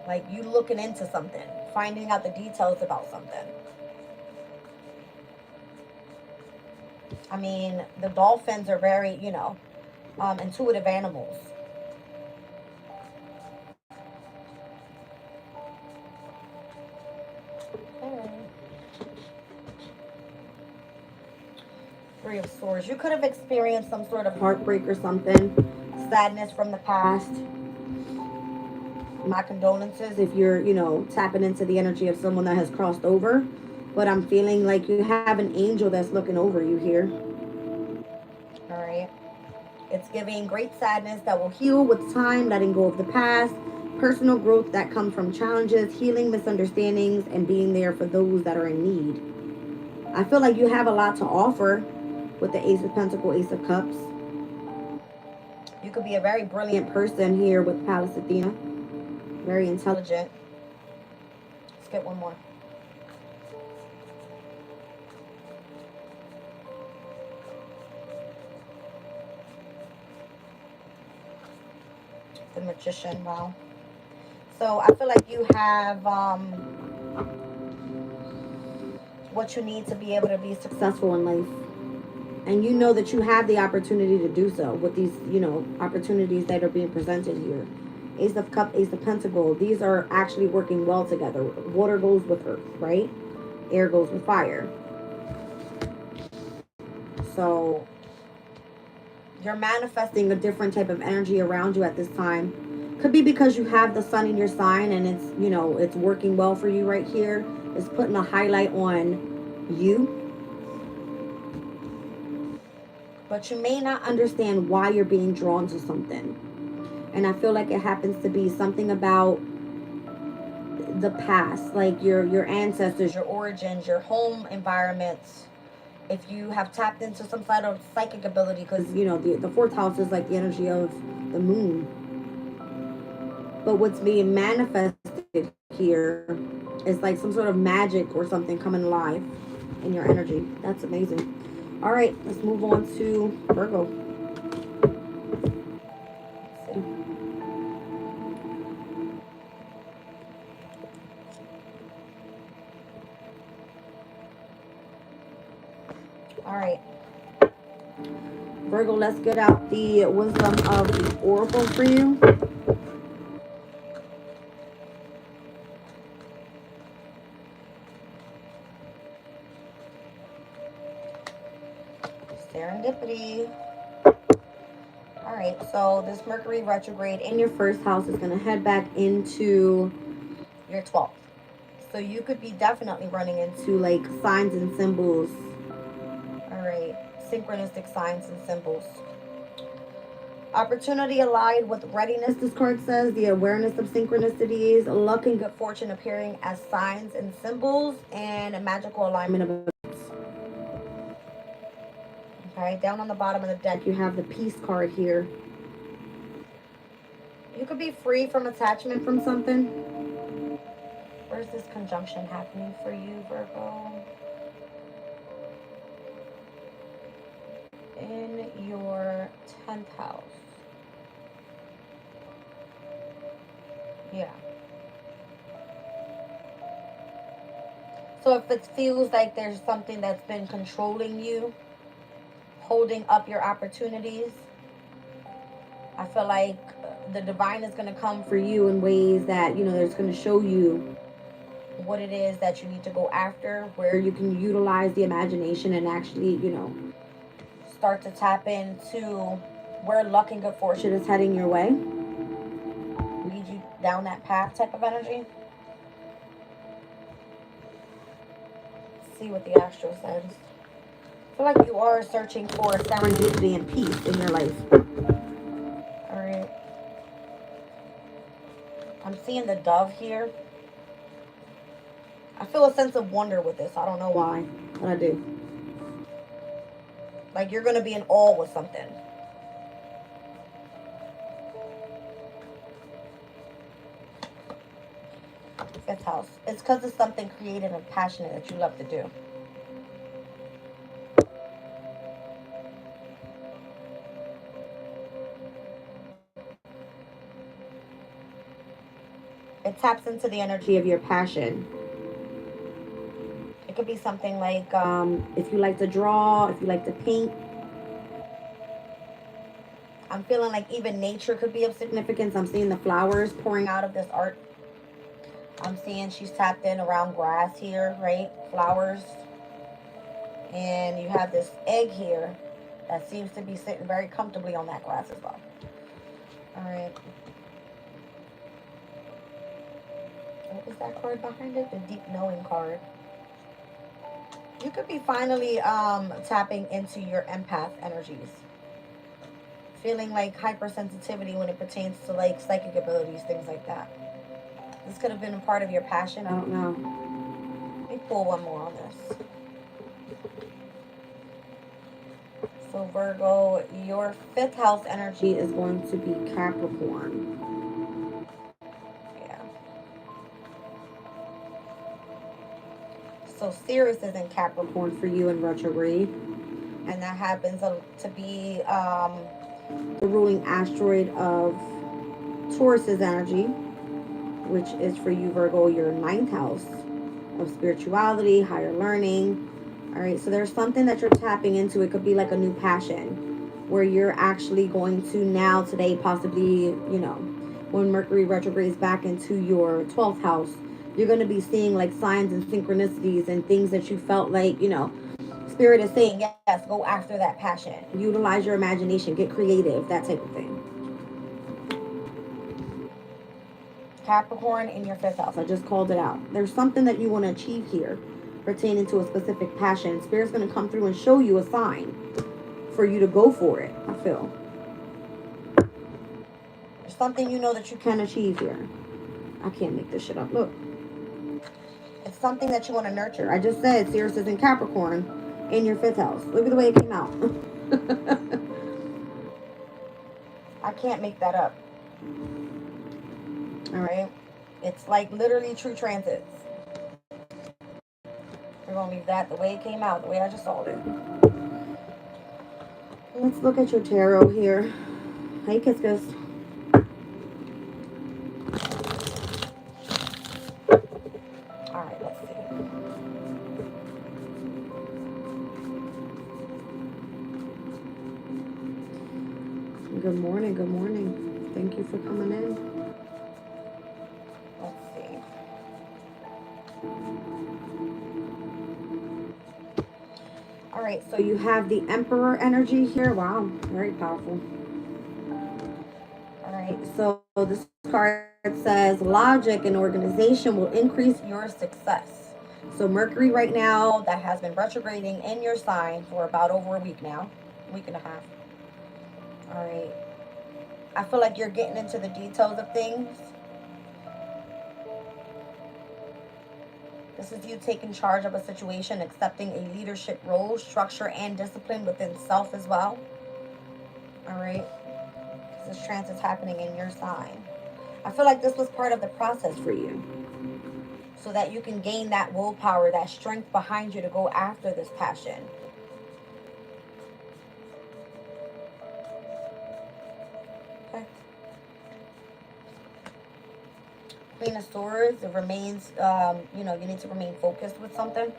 A: Like you looking into something, finding out the details about something. I mean, the dolphins are very, you know, intuitive animals. Okay. Three of Swords. You could have experienced some sort of heartbreak or something. Sadness from the past. My condolences if you're, you know, tapping into the energy of someone that has crossed over. But I'm feeling like you have an angel that's looking over you here. All right. It's giving great sadness that will heal with time, letting go of the past, personal growth that comes from challenges, healing misunderstandings, and being there for those that are in need. I feel like you have a lot to offer with the Ace of Pentacles, Ace of Cups. You could be a very brilliant person here with Pallas Athena. Very intelligent. Let's get one more. The Magician. Wow. So I feel like you have what you need to be able to be successful in life. And you know that you have the opportunity to do so with these, you know, opportunities that are being presented here. Ace of Cups, Ace of Pentacles. These are actually working well together. Water goes with earth, right? Air goes with fire. So you're manifesting a different type of energy around you at this time. Could be because you have the sun in your sign and it's, you know, it's working well for you right here. It's putting a highlight on you. But you may not understand why you're being drawn to something. And I feel like it happens to be something about the past, like your ancestors, your origins, your home environments. If you have tapped into some sort of psychic ability, because, you know, the fourth house is like the energy of the moon. But what's being manifested here is like some sort of magic or something coming alive in your energy. That's amazing. All right, let's move on to Virgo. Let's see. All right. Virgo, let's get out the wisdom of the oracle for you. Serendipity. All right, so this Mercury retrograde in your first house is going to head back into your 12th. So you could be definitely running into like signs and symbols. All right, synchronistic signs and symbols. Opportunity allied with readiness, this card says. The awareness of synchronicities, luck and good fortune appearing as signs and symbols, and a magical alignment of events. Okay, down on the bottom of the deck, you have the Peace card here. You could be free from attachment from something. Where's this conjunction happening for you, Virgo? In your 10th house. Yeah. So if it feels like there's something that's been controlling you, holding up your opportunities, I feel like the divine is going to come for you in ways that, you know, it's going to show you what it is that you need to go after, where you can utilize the imagination and actually, you know, start to tap into where luck and good fortune is heading your way. Lead you down that path type of energy. Let's see what the astro says. I feel like you are searching for serendipity and peace in your life. All right. I'm seeing the dove here. I feel a sense of wonder with this. I don't know why, but I do. Like you're going to be in awe with something. Fifth house. It's because it's something creative and passionate that you love to do. It taps into the energy of your passion. It could be something like if you like to draw, if you like to paint. I'm feeling like even nature could be of significance. I'm seeing the flowers pouring out of this art. I'm seeing she's tapped in around grass here, right? Flowers. And you have this egg here that seems to be sitting very comfortably on that grass as well. All right. What is that card behind it? The deep knowing card. You could be finally tapping into your empath energies. Feeling like hypersensitivity when it pertains to like psychic abilities, things like that. This could have been a part of your passion. I don't know. Let me pull one more on this. So Virgo, your 5th house energy is going to be Capricorn. Yeah. So Sirius is in Capricorn for you in retrograde. And that happens to be the ruling asteroid of Taurus's energy, which is for you, Virgo, your 9th house of spirituality, higher learning. All right, so there's something that you're tapping into. It could be like a new passion where you're actually going to now today, possibly, you know, when Mercury retrogrades back into your 12th house, you're going to be seeing like signs and synchronicities and things that you felt like, you know, Spirit is saying, yes, go after that passion. Utilize your imagination, get creative, that type of thing. Capricorn in your 5th house. I just called it out. There's something that you want to achieve here pertaining to a specific passion. Spirit's going to come through and show you a sign for you to go for it, I feel. There's something you know that you can achieve here. I can't make this shit up. Look. It's something that you want to nurture. I just said Sirius is in Capricorn in your 5th house. Look at the way it came out. I can't make that up. All right. It's like literally true transits. We're going to leave that the way it came out, the way I just saw it. Let's look at your tarot here. Hey, Kiss Kiss. All right, let's see. Good morning, good morning. Thank you for coming in. Let's see. All right, so you have the Emperor energy here. Wow, very powerful. All right, so this card says logic and organization will increase your success. So Mercury right now, that has been retrograding in your sign for about over a week now, a week and a half. All right. I feel like you're getting into the details of things. This is you taking charge of a situation, accepting a leadership role, structure, and discipline within self as well. All right. This transit is happening in your sign. I feel like this was part of the process for you, so that you can gain that willpower, that strength behind you to go after this passion. Okay. Queen of Swords, it remains, you know, you need to remain focused with something.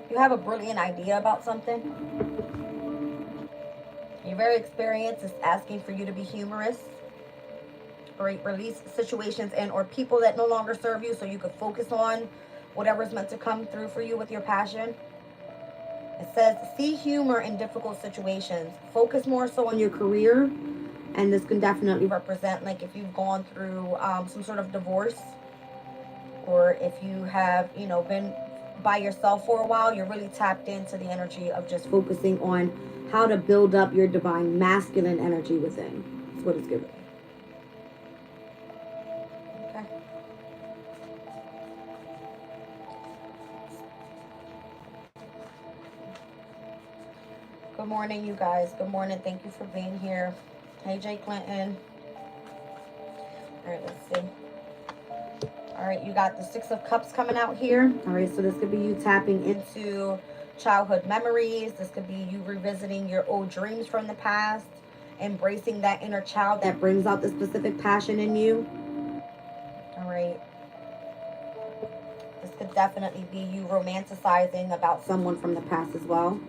A: You have a brilliant idea about something. You're very experienced. It's asking for you to be humorous. Right? Release situations and or people that no longer serve you so you can focus on whatever's meant to come through for you with your passion. It says, see humor in difficult situations. Focus more so on your career. And this can definitely represent, like, if you've gone through some sort of divorce, or if you have, you know, been by yourself for a while, you're really tapped into the energy of just focusing on how to build up your divine masculine energy within. That's what it's giving. Okay. Good morning, you guys. Good morning. Thank you for being here. Hey, Jay Clinton. All right, let's see. All right, you got the 6 of Cups coming out here. All right, so this could be you tapping into childhood memories. This could be you revisiting your old dreams from the past, embracing that inner child that brings out the specific passion in you. All right. This could definitely be you romanticizing about someone from the past as well.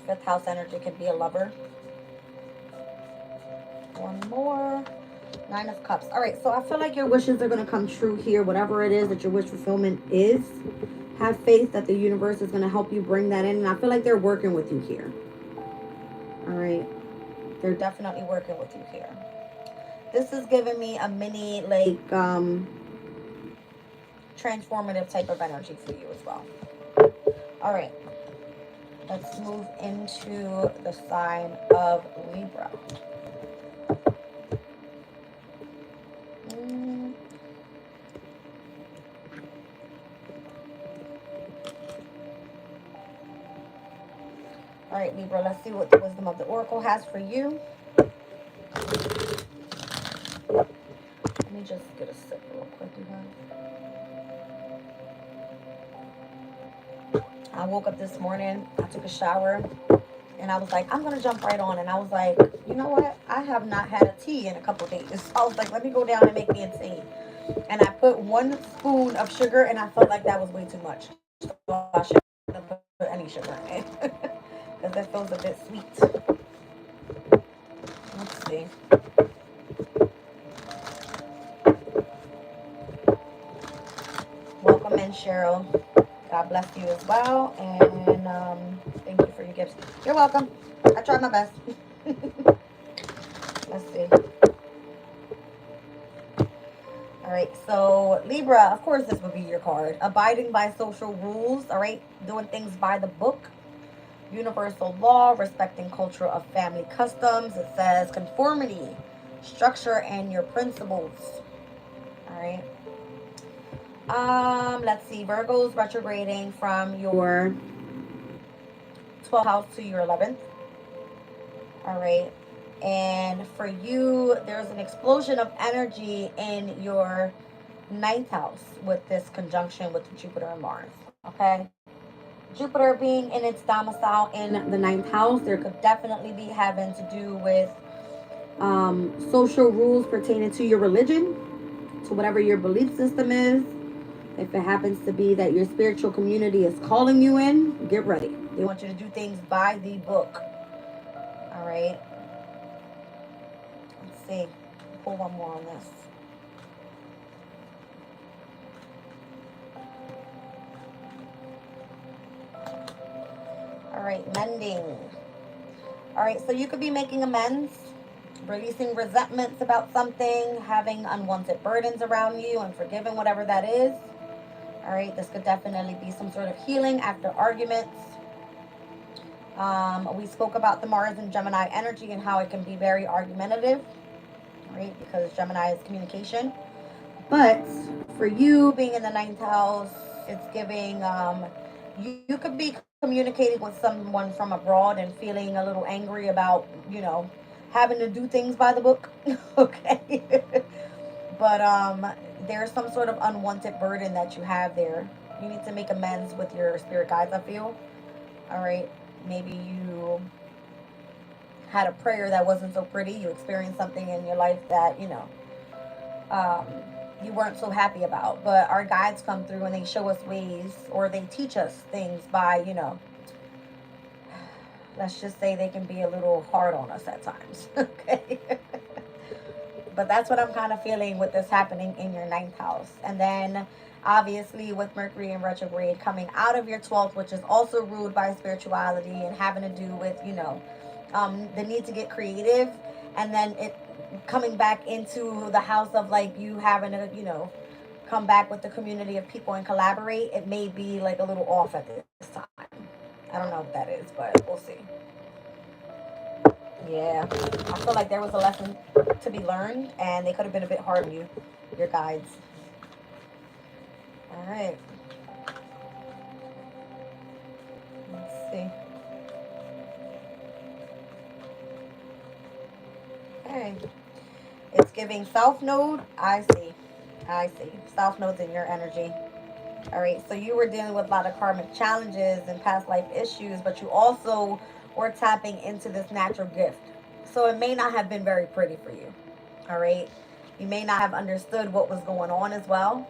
A: Fifth house energy could be a lover. One more. Nine of Cups. All right, so I feel like your wishes are going to come true here. Whatever it is that your wish fulfillment is, have faith that the universe is going to help you bring that in. And I feel like they're working with you here. All right. They're definitely working with you here. This is giving me a mini, like, transformative type of energy for you as well. All right. Let's move into the sign of Libra. All right, Libra, let's see what the wisdom of the oracle has for you. Let me just get a sip real quick, you guys. I woke up this morning, I took a shower, and I was like, I'm going to jump right on. And I was like, you know what? I have not had a tea in a couple days. So I was like, let me go down and make me a tea. And I put 1 spoon of sugar, and I felt like that was way too much. So I shouldn't put any sugar in it. Because that feels a bit sweet. Let's see. Welcome in, Cheryl. God bless you as well. And thank you for your gifts. You're welcome. I tried my best. Let's see. All right, so Libra, of course this would be your card. Abiding by social rules, all right? Doing things by the book. Universal law, respecting culture of family customs. It says conformity, structure, and your principles. All right. Let's see. Virgo's retrograding from your 12th house to your 11th. All right. And for you, there's an explosion of energy in your 9th house with this conjunction with Jupiter and Mars. Okay. Jupiter being in its domicile in the 9th house, there could definitely be having to do with social rules pertaining to your religion, to whatever your belief system is. If it happens to be that your spiritual community is calling you in, get ready. They want you to do things by the book. All right. Let's see. Pull one more on this. All right, mending. All right, so you could be making amends, releasing resentments about something, having unwanted burdens around you, and forgiving whatever that is. All right, this could definitely be some sort of healing after arguments. We spoke about the Mars and Gemini energy and how it can be very argumentative, right? Because Gemini is communication. But for you being in the 9th house, it's giving, you could be communicating with someone from abroad and feeling a little angry about, having to do things by the book. Okay. But there's some sort of unwanted burden that you have there. You need to make amends with your spirit guides, I feel. All right. Maybe you had a prayer that wasn't so pretty. You experienced something in your life that, you weren't so happy about. But our guides come through and they show us ways, or they teach us things by, let's just say they can be a little hard on us at times. Okay. But that's what I'm kind of feeling with this happening in your 9th house. And then obviously with Mercury in retrograde coming out of your 12th, which is also ruled by spirituality and having to do with, the need to get creative, and then it coming back into the house of like you having to, come back with the community of people and collaborate. It may be like a little off at this time. I don't know what that is, but we'll see. Yeah, I feel like there was a lesson to be learned, and they could have been a bit hard on you, your guides. All right. Let's see. Okay. It's giving South Node. I see. South Node's in your energy. All right. So you were dealing with a lot of karmic challenges and past life issues, but you also were tapping into this natural gift. So it may not have been very pretty for you. All right. You may not have understood what was going on as well.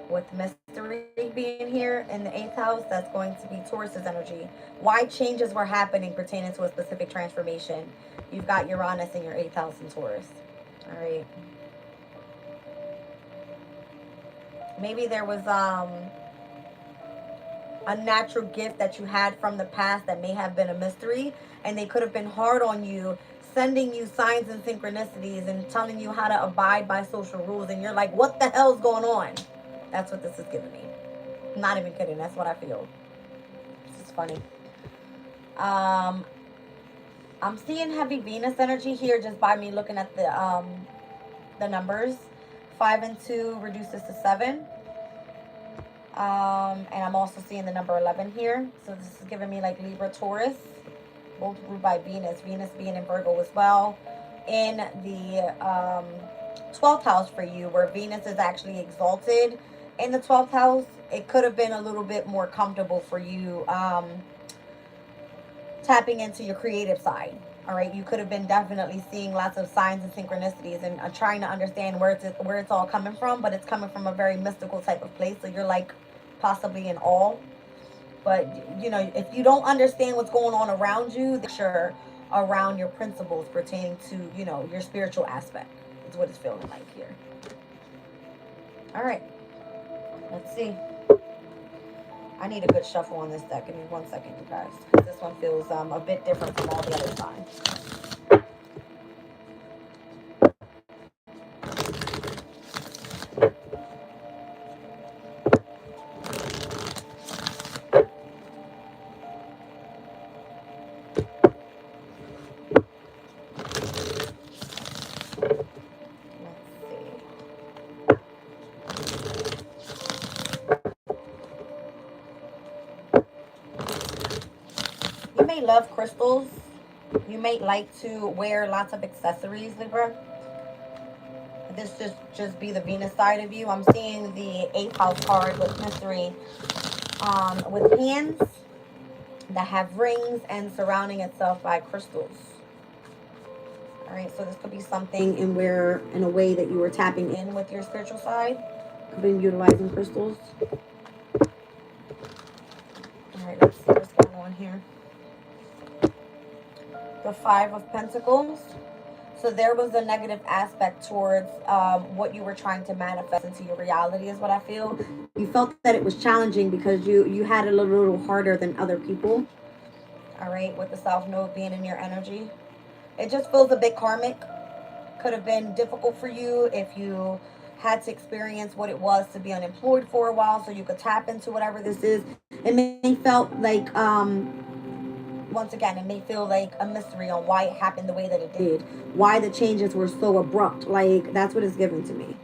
A: With mystery being here in the 8th house, that's going to be Taurus's energy. Why changes were happening pertaining to a specific transformation. You've got Uranus in your 8th house in Taurus. All right. Maybe there was a natural gift that you had from the past that may have been a mystery, and they could have been hard on you, sending you signs and synchronicities and telling you how to abide by social rules, and you're like, what the hell's going on? That's what this is giving me. I'm not even kidding. That's what I feel. This is funny. I'm seeing heavy Venus energy here just by me looking at the numbers. 5 and 2 reduces to 7. And I'm also seeing the number 11 here. So this is giving me like Libra, Taurus, both ruled by Venus. Venus being in Virgo as well. In the 12th house for you, where Venus is actually exalted in the 12th house, it could have been a little bit more comfortable for you tapping into your creative side. All right, you could have been definitely seeing lots of signs and synchronicities and trying to understand where it's all coming from, but it's coming from a very mystical type of place. So you're like possibly in awe. But you know, if you don't understand what's going on around you, sure around your principles pertaining to, you know, your spiritual aspect is what it's feeling like here. All right, let's see. I need a good shuffle on this deck. Give me 1 second, you guys, because this one feels a bit different from all the other signs. You may love crystals. You may like to wear lots of accessories, Libra. This just be the Venus side of you. I'm seeing the 8th house card with mystery, with hands that have rings and surrounding itself by crystals. All right, so this could be something in a way that you were tapping in with your spiritual side. Could be utilizing crystals. All right, let's see what's going on here. The 5 of Pentacles. So there was a negative aspect towards what you were trying to manifest into your reality is what I feel. You felt that it was challenging because you had it a little harder than other people. All right, with the South Node being in your energy. It just feels a bit karmic. Could have been difficult for you if you had to experience what it was to be unemployed for a while so you could tap into whatever this is. It may felt like once again, it may feel like a mystery on why it happened the way that it did. Why the changes were so abrupt. Like, that's what it's given to me.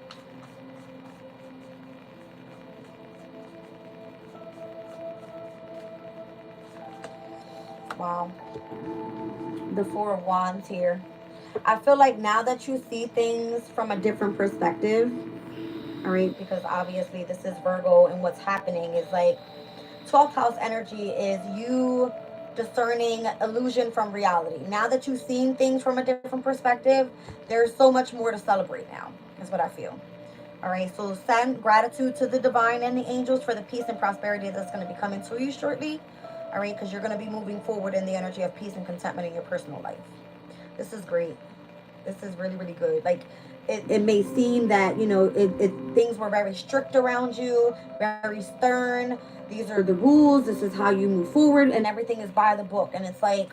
A: Wow. The 4 of Wands here. I feel like now that you see things from a different perspective, all right, because obviously this is Virgo, and what's happening is like 12th house energy is you discerning illusion from reality. Now that you've seen things from a different perspective, there's so much more to celebrate now, is what I feel. All right, so send gratitude to the divine and the angels for the peace and prosperity that's going to be coming to you shortly. All right, because you're going to be moving forward in the energy of peace and contentment in your personal life. This is great. This is really, really good. Like, it may seem that, you know, things were very strict around you, very stern. These are the rules. This is how you move forward, and everything is by the book. And it's like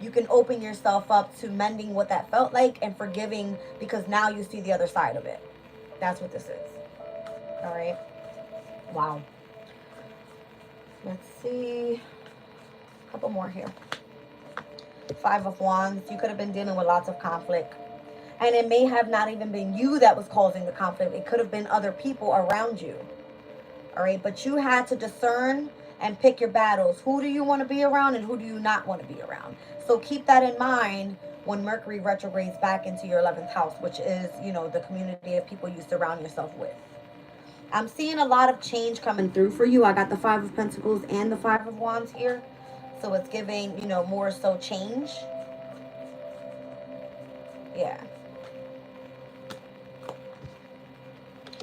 A: you can open yourself up to mending what that felt like and forgiving, because now you see the other side of it. That's what this is. All right. Wow. Let's see. A couple more here. 5 of Wands. You could have been dealing with lots of conflict. And it may have not even been you that was causing the conflict. It could have been other people around you. All right. But you had to discern and pick your battles. Who do you want to be around and who do you not want to be around? So keep that in mind when Mercury retrogrades back into your 11th house, which is, you know, the community of people you surround yourself with. I'm seeing a lot of change coming through for you. I got the 5 of Pentacles and the 5 of Wands here. So it's giving, you know, more so change. Yeah.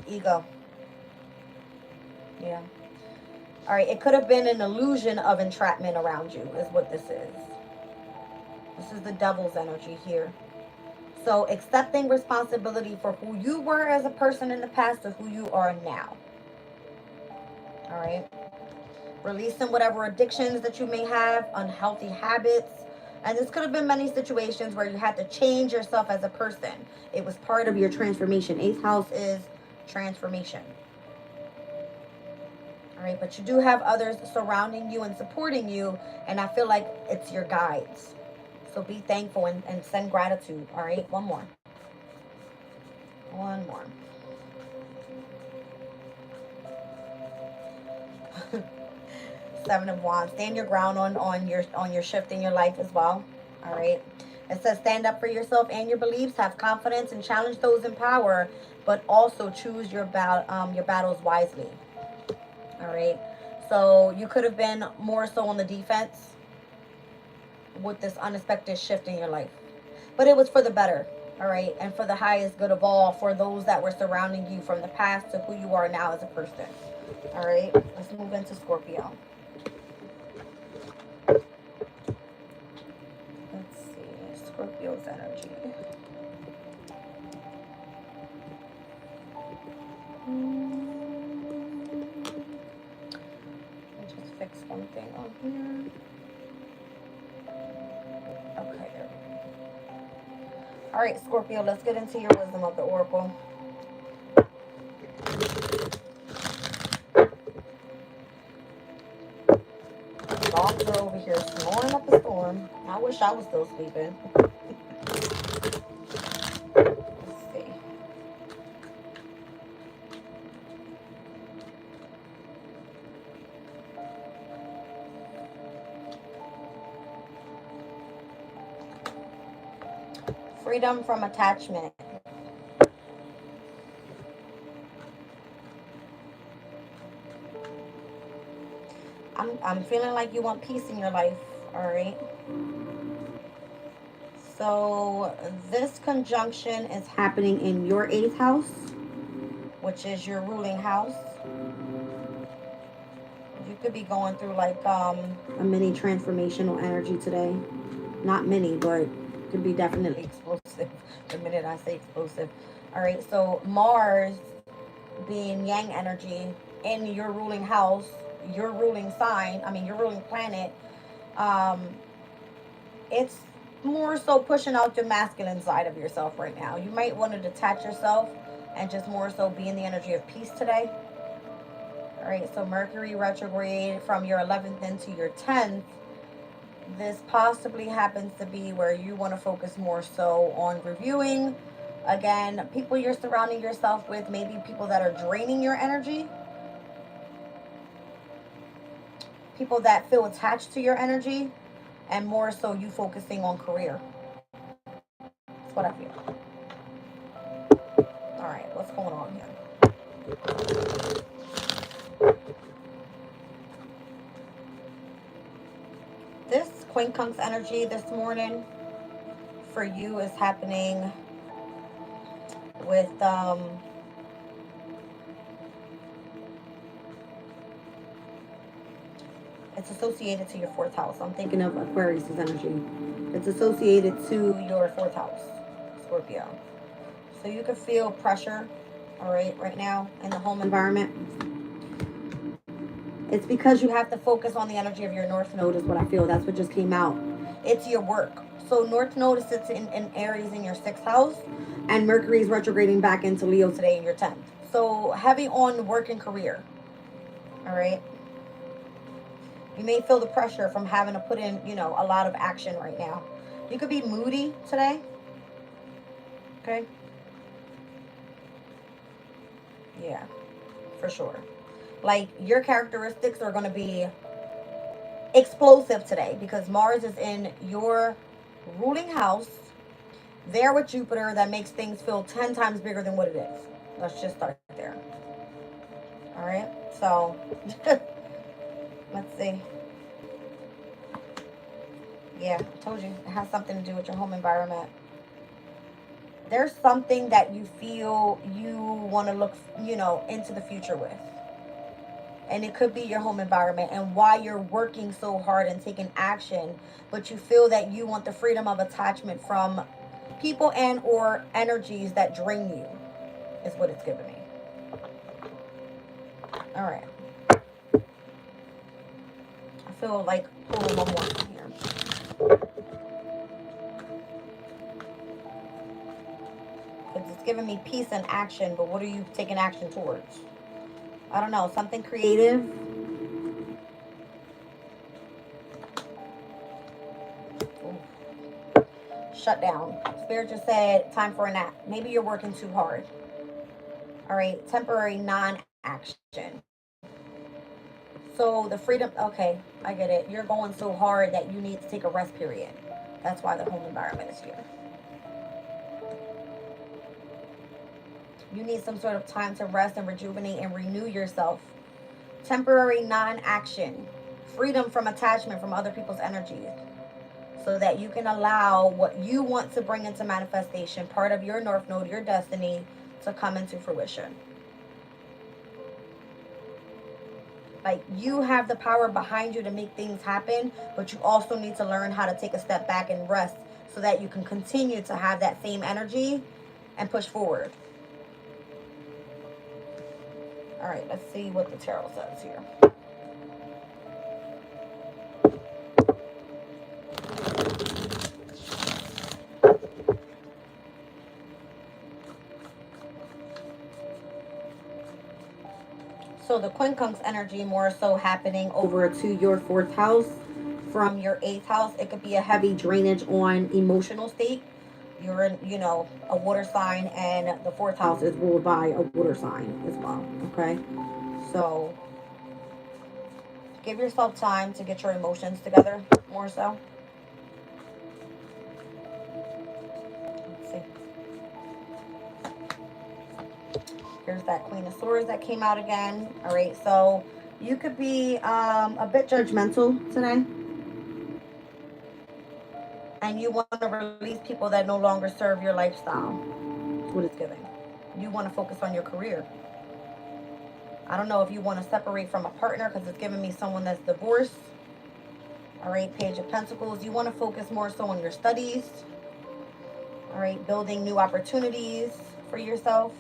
A: Ego. Yeah. All right, it could have been an illusion of entrapment around you is what this is. This is the devil's energy here. So accepting responsibility for who you were as a person in the past to who you are now. All right. Releasing whatever addictions that you may have, unhealthy habits. And this could have been many situations where you had to change yourself as a person. It was part of your transformation. Eighth house is transformation. All right, but you do have others surrounding you and supporting you, and I feel like it's your guides. So be thankful and send gratitude. All right, one more. One more. Seven of Wands. Stand your ground on your shift in your life as well. All right. It says stand up for yourself and your beliefs, have confidence, and challenge those in power, but also choose your battles wisely. All right. So you could have been more so on the defense with this unexpected shift in your life, but it was for the better. All right, and for the highest good of all, for those that were surrounding you from the past to who you are now as a person. All right, let's move into Scorpio. Let's see, Scorpio's energy. Let me just fix one thing on here. Okay, there we go. All right, Scorpio, let's get into your wisdom of the oracle. Dogs are over here snoring up a storm. I wish I was still sleeping. Let's see. Freedom from attachment. I'm feeling like you want peace in your life, all right? So this conjunction is happening in your 8th house, which is your ruling house. You could be going through like a mini transformational energy today. Not mini, but could be definitely explosive. The minute I say explosive. All right, so Mars being yang energy in your ruling house, your ruling sign, your ruling planet, it's more so pushing out the masculine side of yourself right now. You might want to detach yourself and just more so be in the energy of peace today. All right, so Mercury retrograde from your 11th into your 10th. This possibly happens to be where you want to focus more so on reviewing. Again, people you're surrounding yourself with, maybe people that are draining your energy. People that feel attached to your energy. And more so you focusing on career. That's what I feel. All right, what's going on here? This quincunx energy this morning for you is happening with it's associated to your 4th house. I'm thinking of Aquarius' energy. It's associated to your 4th house, Scorpio. So you can feel pressure, all right now in the home environment. It's because you have to focus on the energy of your North Node is what I feel. That's what just came out. It's your work. So North Node sits in Aries in your 6th house, and Mercury is retrograding back into Leo today in your 10th. So heavy on work and career, all right? You may feel the pressure from having to put in, a lot of action right now. You could be moody today, okay? Yeah, for sure. Like, your characteristics are going to be explosive today because Mars is in your ruling house there with Jupiter. That makes things feel 10 times bigger than what it is. Let's just start there. All right, so let's see. Yeah, I told you it has something to do with your home environment. There's something that you feel you want to look into the future with. And it could be your home environment and why you're working so hard and taking action, but you feel that you want the freedom of attachment from people and or energies that drain you, is what it's giving me. All right. I feel like pulling one more from here. Because it's giving me peace and action, but what are you taking action towards? I don't know, something creative. Ooh. Shut down. Spirit just said, time for a nap. Maybe you're working too hard. All right, temporary non-action. So the freedom, okay, I get it. You're going so hard that you need to take a rest period. That's why the home environment is here. You need some sort of time to rest and rejuvenate and renew yourself. Temporary non-action. Freedom from attachment from other people's energies. So that you can allow what you want to bring into manifestation, part of your North Node, your destiny, to come into fruition. Like, you have the power behind you to make things happen, but you also need to learn how to take a step back and rest so that you can continue to have that same energy and push forward. All right, let's see what the tarot says here. So the quincunx energy more so happening over to your 4th house from your 8th house. It could be a heavy drainage on emotional state. You're in, you know, a water sign, and the 4th house is ruled by a water sign as well, okay? So give yourself time to get your emotions together more so. Let's see. Here's that Queen of Swords that came out again. All right, so you could be a bit judgmental today. And you want to release people that no longer serve your lifestyle. That's what it's giving. You want to focus on your career. I don't know if you want to separate from a partner, because it's giving me someone that's divorced. All right, Page of Pentacles. You want to focus more so on your studies. All right, building new opportunities for yourself.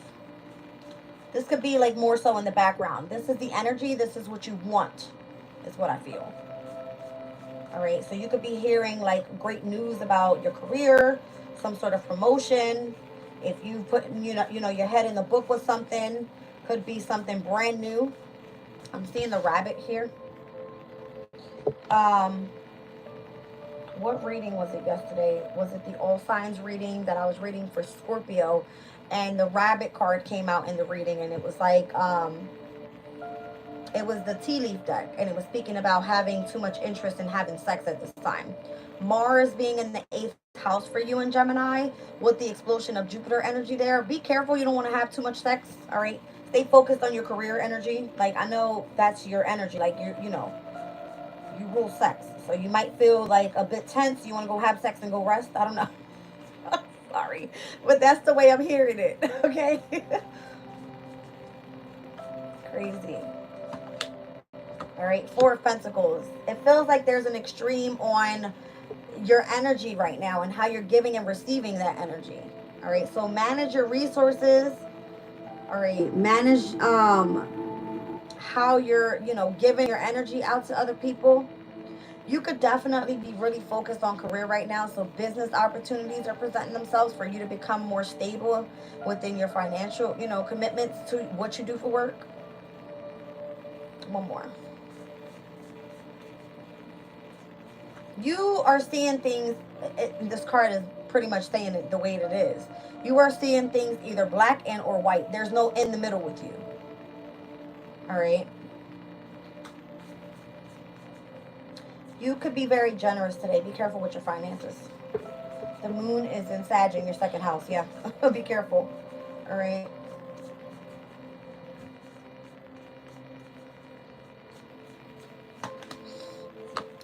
A: This could be like more so in the background. This is the energy. This is what you want, is what I feel. All right, so you could be hearing like great news about your career, some sort of promotion. If you put, you know, your head in the book with something, could be something brand new. I'm seeing the rabbit here. What reading was it yesterday? Was it the All Signs reading that I was reading for Scorpio? And the rabbit card came out in the reading, and it was like, it was the tea leaf deck, and it was speaking about having too much interest in having sex at this time. Mars being in the 8th house for you in Gemini, with the explosion of Jupiter energy there. Be careful, you don't want to have too much sex, all right? Stay focused on your career energy. Like, I know that's your energy, like, you know, you rule sex. So you might feel like a bit tense, you want to go have sex and go rest, I don't know. Sorry, but that's the way I'm hearing it, okay? Crazy. All right, 4 of Pentacles. It feels like there's an extreme on your energy right now and how you're giving and receiving that energy. All right, so manage your resources. All right, manage how you're, you know, giving your energy out to other people. You could definitely be really focused on career right now. So business opportunities are presenting themselves for you to become more stable within your financial, you know, commitments to what you do for work. One more. You are seeing things, this card is pretty much saying it the way it is. You are seeing things either black and or white. There's no in the middle with you. All right. You could be very generous today. Be careful with your finances. The moon is in Sag in your 2nd house. Yeah, be careful. All right.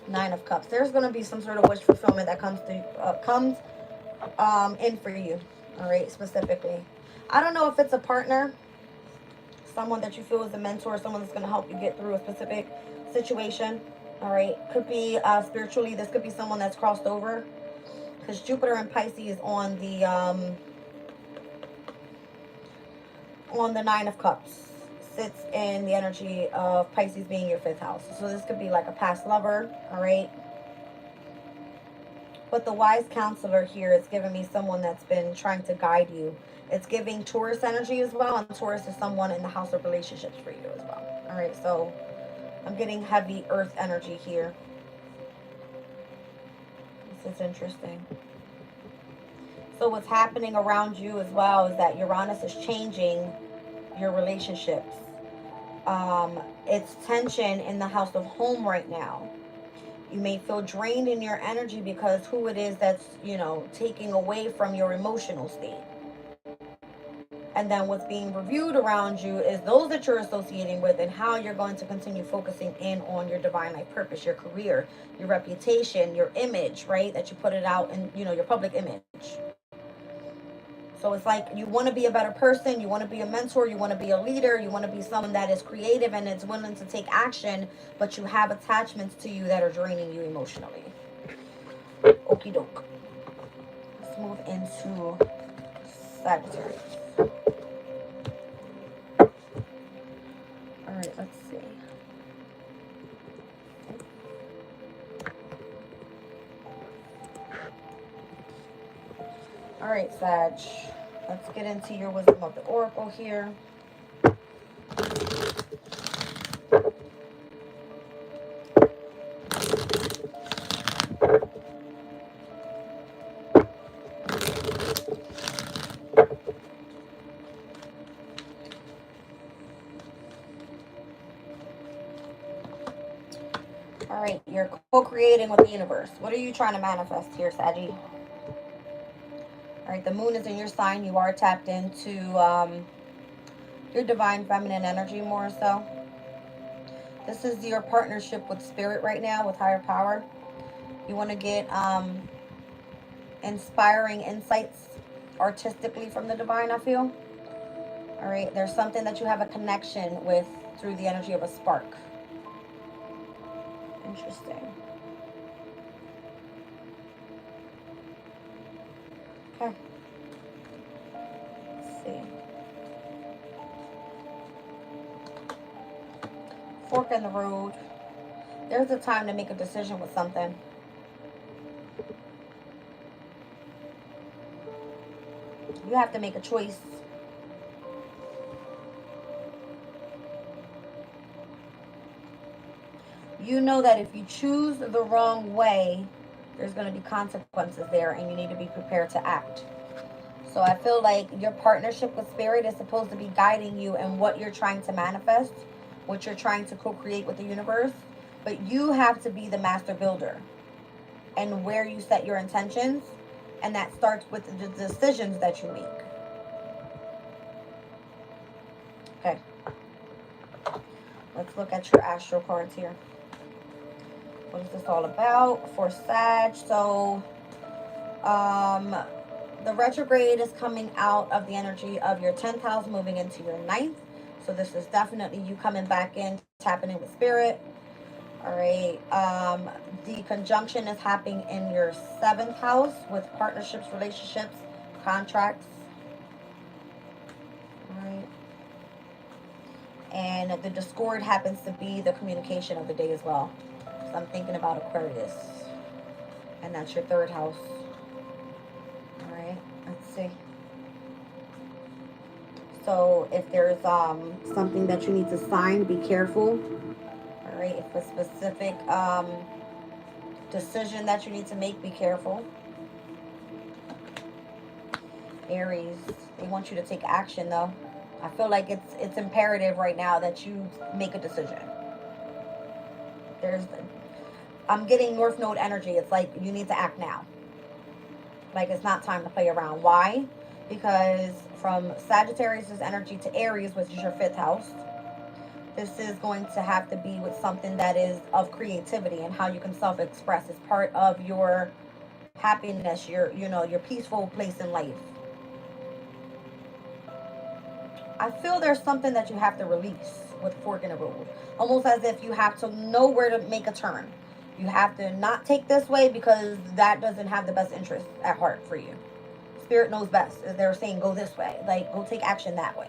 A: Nine of Cups. There's going to be some sort of wish fulfillment that comes in for you. All right, specifically. I don't know if it's a partner. someone that you feel is a mentor, someone that's going to help you get through a specific situation. All right, could be spiritually. This could be someone that's crossed over, because Jupiter and Pisces on the Nine of Cups sits in the energy of Pisces being your 5th house. So this could be like a past lover. All right. But the wise counselor here is giving me someone that's been trying to guide you. It's giving Taurus energy as well. And Taurus is someone in the house of relationships for you as well. All right. So I'm getting heavy earth energy here. This is interesting. So what's happening around you as well is that Uranus is changing your relationships. It's tension in the house of home right now. You may feel drained in your energy because who it is that's, you know, taking away from your emotional state. And then what's being reviewed around you is those that you're associating with and how you're going to continue focusing in on your divine life purpose, your career, your reputation, your image, right? That you put it out in, you know, your public image. So it's like you want to be a better person, you want to be a mentor, you want to be a leader, you want to be someone that is creative and is willing to take action, but you have attachments to you that are draining you emotionally. Okie doke. Let's move into Sagittarius. All right, let's see. All right, Sag. Let's get into your wisdom of the oracle here. All right, you're co-creating with the universe. What are you trying to manifest here, Saggy? All right, the moon is in your sign. You are tapped into your divine feminine energy more so. This is your partnership with spirit right now, with higher power. You want to get inspiring insights artistically from the divine, I feel. All right, there's something that you have a connection with through the energy of a spark. Interesting. Okay. Let's see. Fork in the road. There's a time to make a decision with something. You have to make a choice. You know that if you choose the wrong way, there's going to be consequences there, and you need to be prepared to act. So I feel like your partnership with spirit is supposed to be guiding you in what you're trying to manifest, what you're trying to co-create with the universe. But you have to be the master builder and where you set your intentions. And that starts with the decisions that you make. Okay. Let's look at your astral cards here. What is this all about for Sag? So, the retrograde is coming out of the energy of your 10th house, moving into your 9th. So this is definitely you coming back in, tapping in with spirit. All right. The conjunction is happening in your 7th house with partnerships, relationships, contracts. All right. And the discord happens to be the communication of the day as well. So I'm thinking about Aquarius. And that's your 3rd house. All right. Let's see. So if there's something that you need to sign, be careful. All right. If a specific decision that you need to make, be careful. Aries, they want you to take action though. I feel like it's imperative right now that you make a decision. I'm getting North Node energy. It's like you need to act now. Like it's not time to play around. Why? Because from Sagittarius' energy to Aries, which is your 5th house, this is going to have to be with something that is of creativity and how you can self-express. It's part of your happiness, your peaceful place in life. I feel there's something that you have to release with fork in the road. Almost as if you have to know where to make a turn. You have to not take this way because that doesn't have the best interest at heart for you. Spirit knows best. They're saying go this way. Like, go take action that way.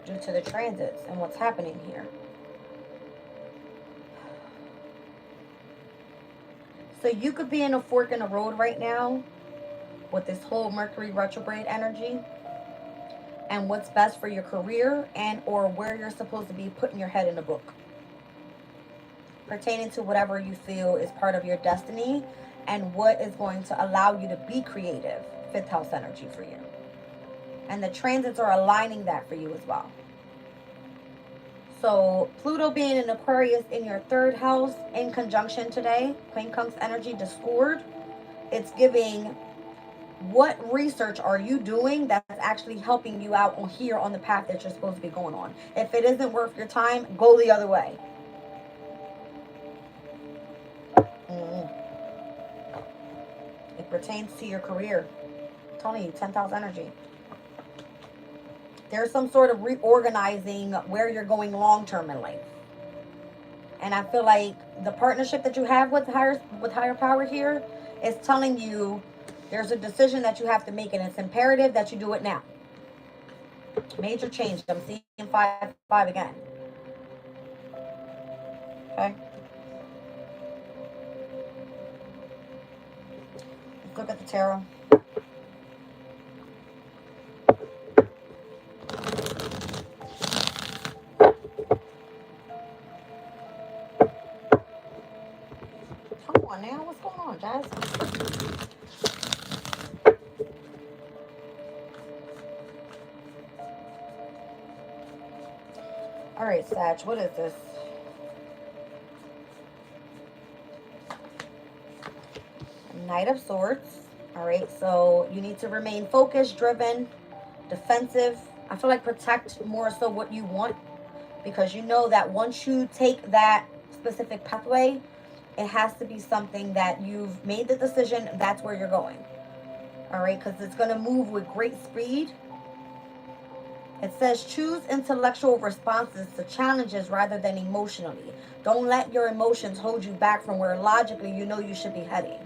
A: Due to the transits and what's happening here. So you could be in a fork in the road right now with this whole Mercury retrograde energy and what's best for your career and or where you're supposed to be putting your head in the book. Pertaining to whatever you feel is part of your destiny and what is going to allow you to be creative. 5th house energy for you. And the transits are aligning that for you as well. So Pluto being in Aquarius in your 3rd house in conjunction today, Conjunct energy discord, it's giving what research are you doing that's actually helping you out on here on the path that you're supposed to be going on. If it isn't worth your time, go the other way. It pertains to your career. I'm telling you, 10th house energy. There's some sort of reorganizing where you're going long-term in life. And I feel like the partnership that you have with higher power here is telling you there's a decision that you have to make, and it's imperative that you do it now. Major change. I'm seeing 5 again. Okay. Let's look at the tarot. Come on now, what's going on, Jazz? All right, Sag, what is this? Knight of Swords. All right, so you need to remain focused, driven, defensive. I feel like protect more so what you want, because you know that once you take that specific pathway, it has to be something that you've made the decision, that's where you're going. All right, because it's going to move with great speed. It says choose intellectual responses to challenges rather than emotionally. Don't let your emotions hold you back from where logically you know you should be heading.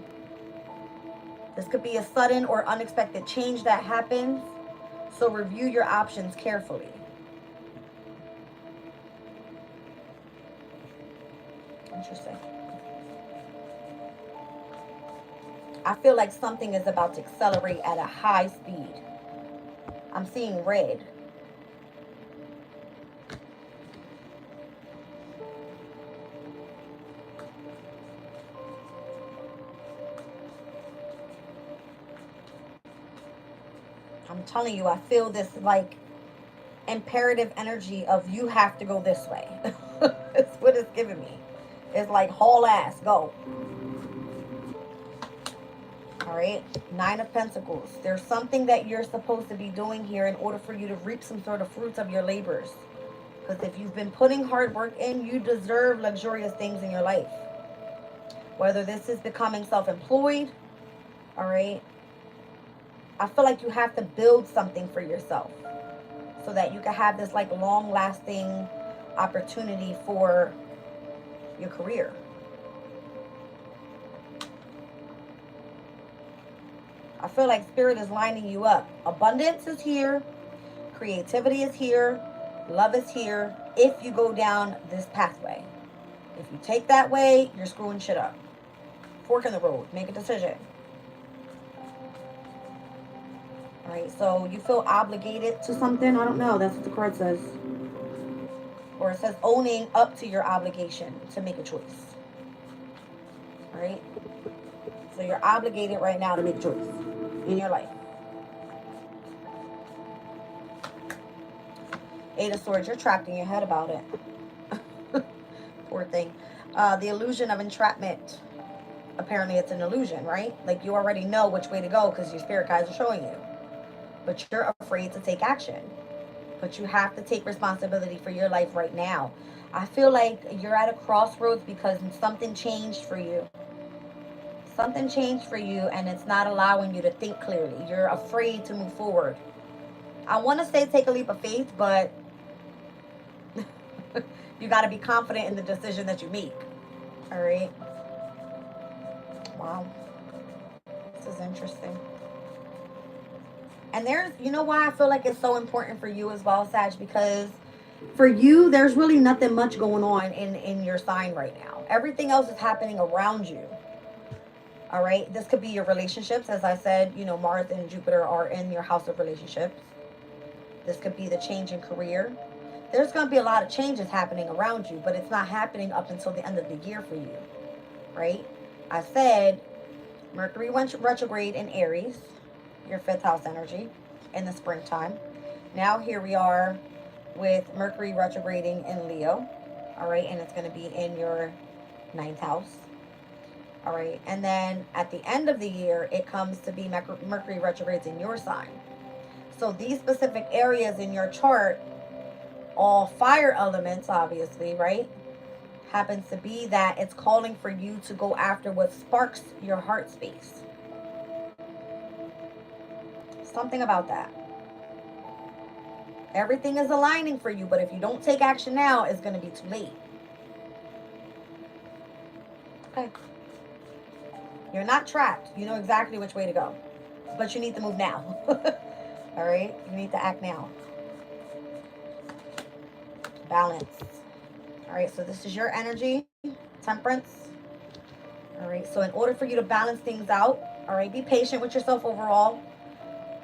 A: This could be a sudden or unexpected change that happens, so review your options carefully. Interesting. I feel like something is about to accelerate at a high speed. I'm seeing red. I'm telling you, I feel this like imperative energy of you have to go this way. That's what it's giving me. It's like haul ass, go. All right, 9 of Pentacles. There's something that you're supposed to be doing here in order for you to reap some sort of fruits of your labors. Because if you've been putting hard work in, you deserve luxurious things in your life. Whether this is becoming self-employed, all right, I feel like you have to build something for yourself so that you can have this like long-lasting opportunity for your career. I feel like Spirit is lining you up. Abundance is here. Creativity is here. Love is here if you go down this pathway. If you take that way, you're screwing shit up. Fork in the road. Make a decision. All right, so you feel obligated to something. I don't know. That's what the card says. Or it says owning up to your obligation to make a choice. All right? So you're obligated right now to make a choice in your life. 8 of Swords, you're trapped in your head about it. Poor thing. The illusion of entrapment. Apparently it's an illusion, right? Like you already know which way to go because your spirit guides are showing you. But you're afraid to take action. but you have to take responsibility for your life right now. I feel like you're at a crossroads because something changed for you. Something changed for you, and it's not allowing you to think clearly. You're afraid to move forward. I want to say take a leap of faith, but you got to be confident in the decision that you make. All right. Wow. This is interesting. And there's, you know why I feel like it's so important for you as well, Sag? Because for you, there's really nothing much going on in your sign right now. Everything else is happening around you. All right. This could be your relationships. As I said, you know, Mars and Jupiter are in your house of relationships. This could be the change in career. There's going to be a lot of changes happening around you, but it's not happening up until the end of the year for you. Right? I said Mercury went retrograde in Aries, your 5th house energy, in the springtime. Now here we are with Mercury retrograding in Leo. All right. And it's going to be in your 9th house. All right. And then at the end of the year, it comes to be Mercury retrogrades in your sign. So these specific areas in your chart, all fire elements, obviously, right? Happens to be that it's calling for you to go after what sparks your heart space. Something about that. Everything is aligning for you, but if you don't take action now, it's going to be too late. Okay. You're not trapped. You know exactly which way to go. But you need to move now. All right? You need to act now. Balance. All right, so this is your energy. Temperance. All right, so in order for you to balance things out, all right, be patient with yourself overall.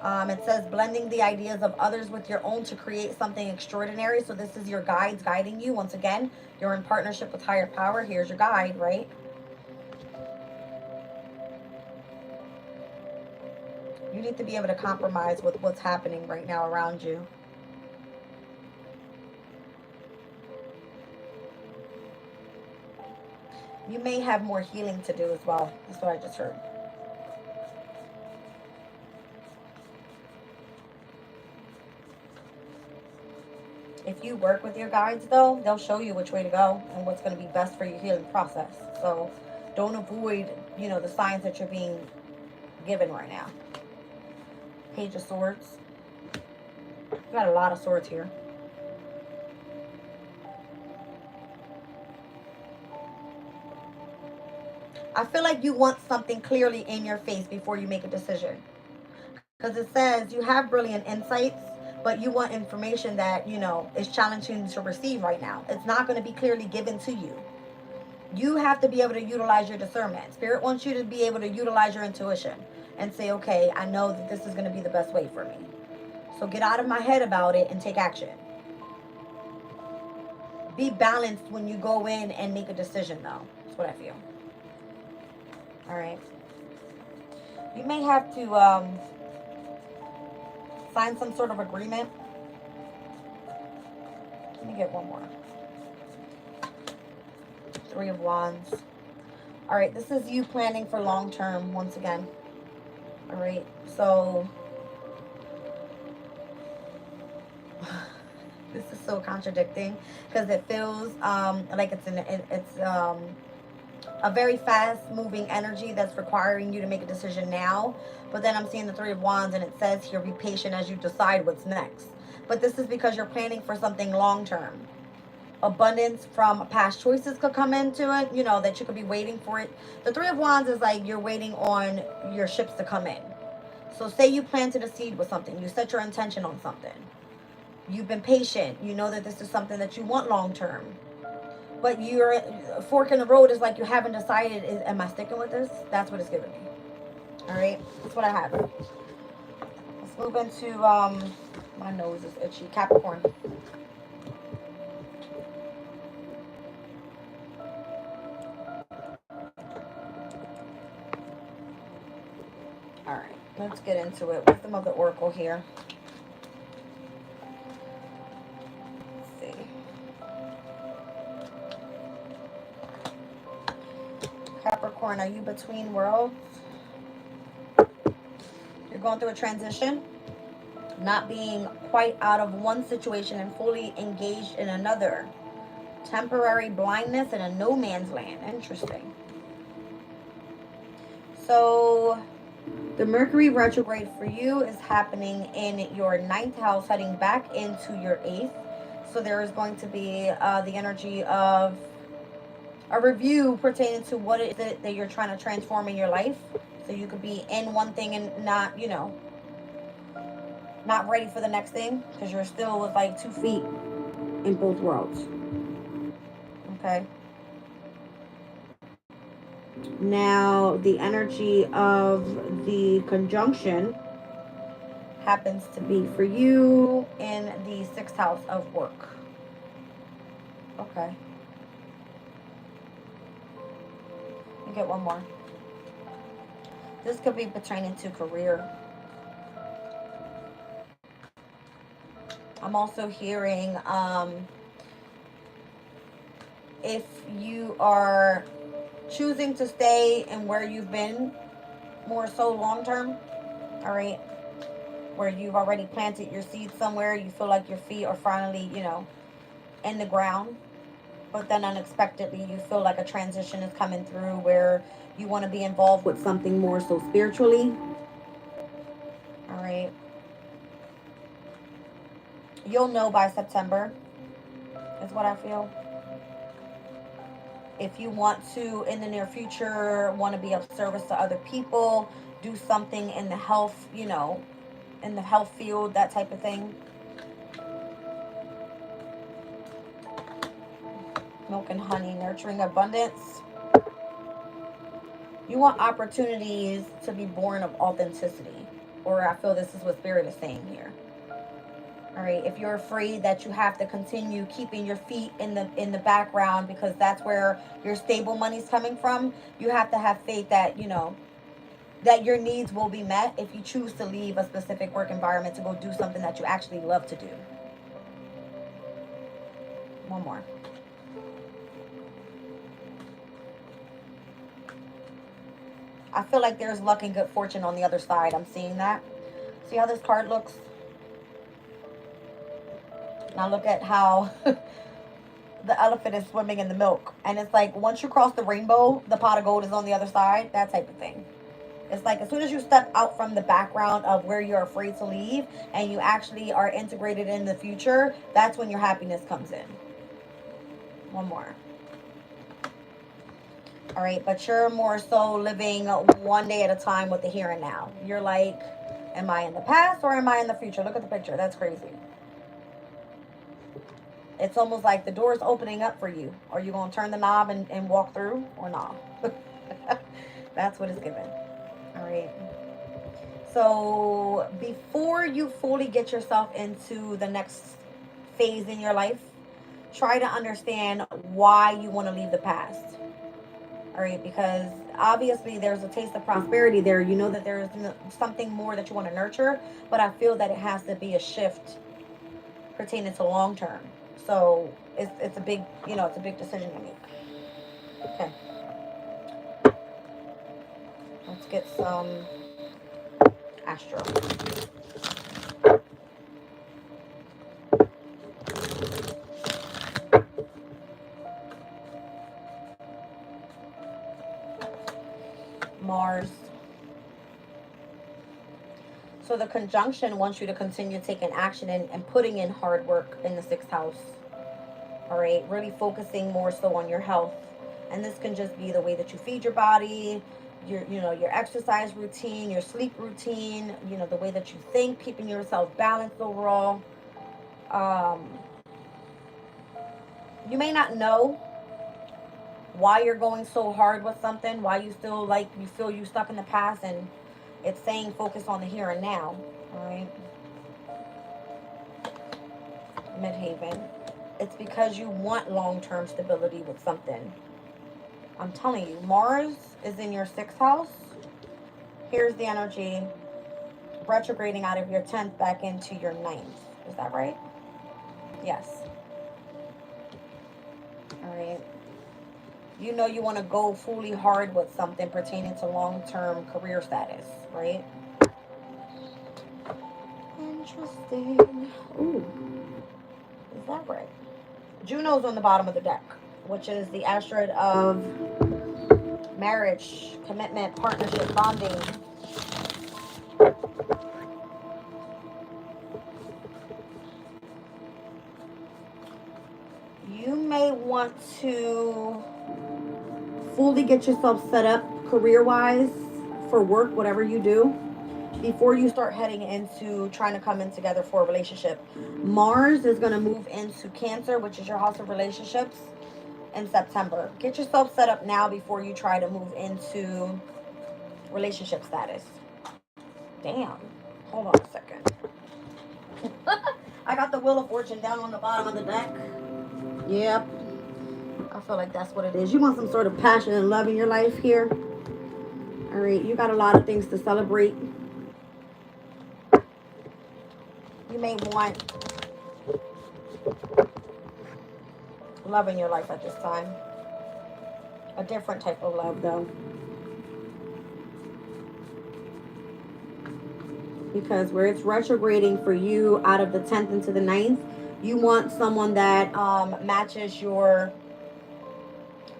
A: It says blending the ideas of others with your own to create something extraordinary. So this is your guides guiding you. Once again, you're in partnership with higher power. Here's your guide, right? You need to be able to compromise with what's happening right now around you. You may have more healing to do as well. That's what I just heard. If you work with your guides, though, they'll show you which way to go and what's going to be best for your healing process. So don't avoid, you know, the signs that you're being given right now. Page of Swords. You got a lot of swords here. I feel like you want something clearly in your face before you make a decision. Because it says you have brilliant insights, but you want information that, you know, is challenging to receive right now. It's not going to be clearly given to you. You have to be able to utilize your discernment. Spirit wants you to be able to utilize your intuition and say, okay, I know that this is going to be the best way for me. So get out of my head about it and take action. Be balanced when you go in and make a decision, though. That's what I feel. All right. You may have to sign some sort of agreement. Let me get one more. 3 of Wands. All right. This is you planning for long term once again. All right. So this is so contradicting because it feels like it's a very fast moving energy that's requiring you to make a decision now. But then I'm seeing the 3 of Wands and it says here, be patient as you decide what's next. But this is because you're planning for something long term. Abundance from past choices could come into it, you know, that you could be waiting for it. The 3 of Wands is like you're waiting on your ships to come in. So say you planted a seed with something. You set your intention on something. You've been patient. You know that this is something that you want long term. But you're fork in the road is like you haven't decided, am I sticking with this? That's what it's giving me. All right. That's what I have. Let's move into, my nose is itchy. Capricorn. All right. Let's get into it. Wisdom of the Oracle here. Let's see. Capricorn, are you between worlds? You're going through a transition. Not being quite out of one situation and fully engaged in another. Temporary blindness in a no man's land. Interesting. So the Mercury retrograde for you is happening in your 9th house, heading back into your 8th. So there is going to be the energy of a review pertaining to what it is that you're trying to transform in your life. So you could be in one thing and not, you know, not ready for the next thing because you're still with like 2 feet in both worlds. Okay. Now, the energy of the conjunction happens to be for you in the 6th house of work. Okay. You get one more. This could be pertaining to career. I'm also hearing if you are choosing to stay in where you've been more so long term, all right, where you've already planted your seeds somewhere, you feel like your feet are finally, you know, in the ground, but then unexpectedly you feel like a transition is coming through where you want to be involved with something more so spiritually, all right. You'll know by September is what I feel. If you want to, in the near future, want to be of service to other people, do something in the health, you know, in the health field, that type of thing. Milk and honey, nurturing abundance. You want opportunities to be born of authenticity. Or I feel this is what Spirit is saying here. All right, if you're afraid that you have to continue keeping your feet in the background because that's where your stable money's coming from, you have to have faith that, you know, that your needs will be met if you choose to leave a specific work environment to go do something that you actually love to do. One more. I feel like there's luck and good fortune on the other side. I'm seeing that. See how this card looks? Now look at how the elephant is swimming in the milk. And it's like once you cross the rainbow, the pot of gold is on the other side. That type of thing. It's like as soon as you step out from the background of where you're afraid to leave and you actually are integrated in the future, that's when your happiness comes in. One more. All right, but you're more so living one day at a time with the here and now. You're like, am I in the past or am I in the future? Look at the picture. That's crazy. It's almost like the door's opening up for you. Are you going to turn the knob and walk through or not? That's what it's given. All right. So before you fully get yourself into the next phase in your life, try to understand why you want to leave the past. All right, because obviously there's a taste of prosperity there. You know that there's something more that you want to nurture, but I feel that it has to be a shift pertaining to long term. So it's a big, you know, it's a big decision to make. Okay. Let's get some astro. Mars. So the conjunction wants you to continue taking action and putting in hard work in the 6th house. All right, really focusing more so on your health. And this can just be the way that you feed your body, your, you know, your exercise routine, your sleep routine, you know, the way that you think, keeping yourself balanced overall. You may not know why you're going so hard with something, why you still like, you feel you stuck in the past, and it's saying focus on the here and now. All right. Midhaven. It's because you want long-term stability with something. I'm telling you, Mars is in your 6th house. Here's the energy retrograding out of your 10th back into your 9th. Is that right? Yes. All right. You know you want to go fully hard with something pertaining to long-term career status, right? Interesting. Ooh, is that right? Juno's on the bottom of the deck, which is the asteroid of marriage, commitment, partnership, bonding. You may want to fully get yourself set up career-wise for work, whatever you do, before you start heading into trying to come in together for a relationship. Mars is going to move into Cancer, which is your house of relationships, in September. Get yourself set up now before you try to move into relationship status. Damn. Hold on a second. I got the Wheel of Fortune down on the bottom of the deck. Yep. I feel like that's what it is. You want some sort of passion and love in your life here. All right. You got a lot of things to celebrate. You may want love in your life at this time. A different type of love, though. Because where it's retrograding for you out of the 10th into the 9th, you want someone that matches your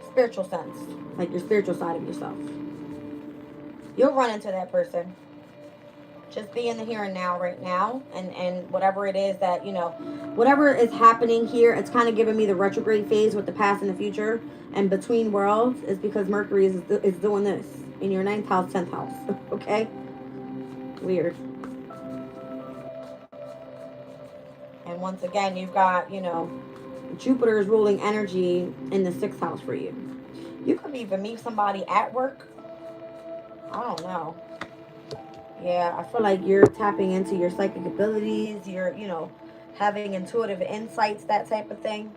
A: spiritual sense, like your spiritual side of yourself. You'll run into that person. Just be in the here and now right now, and whatever it is that, you know, whatever is happening here, it's kind of giving me the retrograde phase with the past and the future and between worlds, is because Mercury is doing this in your 9th house, 10th house. Okay? Weird. And once again, you've got, you know, Jupiter is ruling energy in the 6th house for you. You could even meet somebody at work. I don't know. Yeah, I feel like you're tapping into your psychic abilities. You're, you know, having intuitive insights, that type of thing.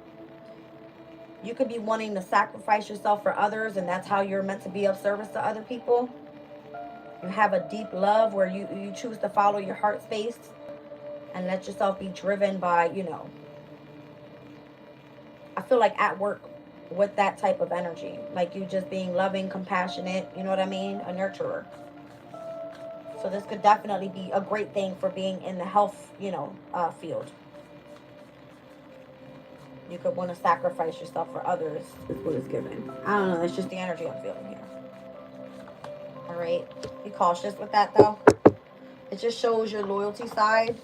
A: You could be wanting to sacrifice yourself for others, and that's how you're meant to be of service to other people. You have a deep love where you choose to follow your heart space and let yourself be driven by, you know, I feel like at work with that type of energy, like you just being loving, compassionate, you know what I mean? A nurturer. So this could definitely be a great thing for being in the health, you know, field. You could want to sacrifice yourself for others, is what it's given. I don't know. That's just the energy I'm feeling here. All right. Be cautious with that, though. It just shows your loyalty side.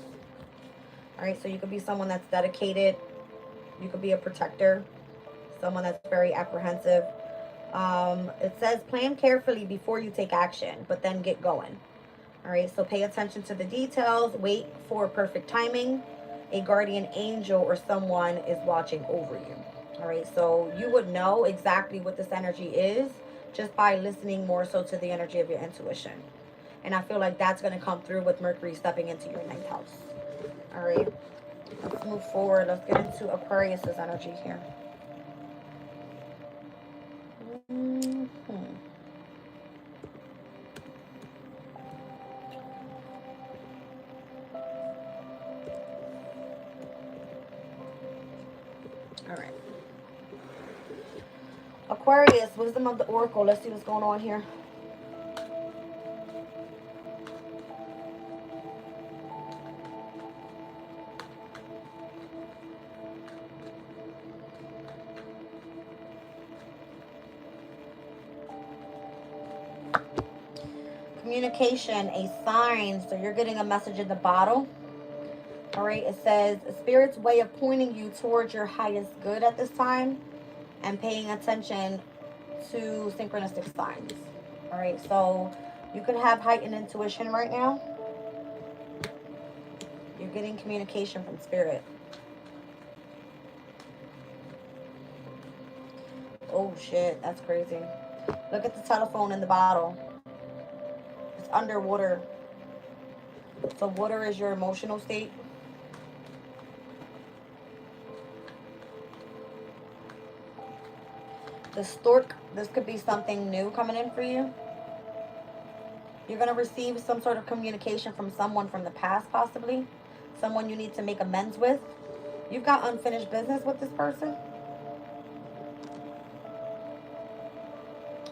A: All right. So you could be someone that's dedicated. You could be a protector. Someone that's very apprehensive. It says plan carefully before you take action, but then get going. All right, so pay attention to the details. Wait for perfect timing. A guardian angel or someone is watching over you. All right, so you would know exactly what this energy is just by listening more so to the energy of your intuition. And I feel like that's going to come through with Mercury stepping into your 9th house. All right, let's move forward. Let's get into Aquarius's energy here. All right. Aquarius, wisdom of the oracle. Let's see what's going on here. Communication, a sign. So you're getting a message in the bottle. All right, it says Spirit's way of pointing you towards your highest good at this time and paying attention to synchronistic signs. All right, so you could have heightened intuition right now. You're getting communication from Spirit. Oh shit, that's crazy. Look at the telephone in the bottle. It's underwater. So water is your emotional state. The stork, this could be something new coming in for you. You're going to receive some sort of communication from someone from the past, possibly. Someone you need to make amends with. You've got unfinished business with this person.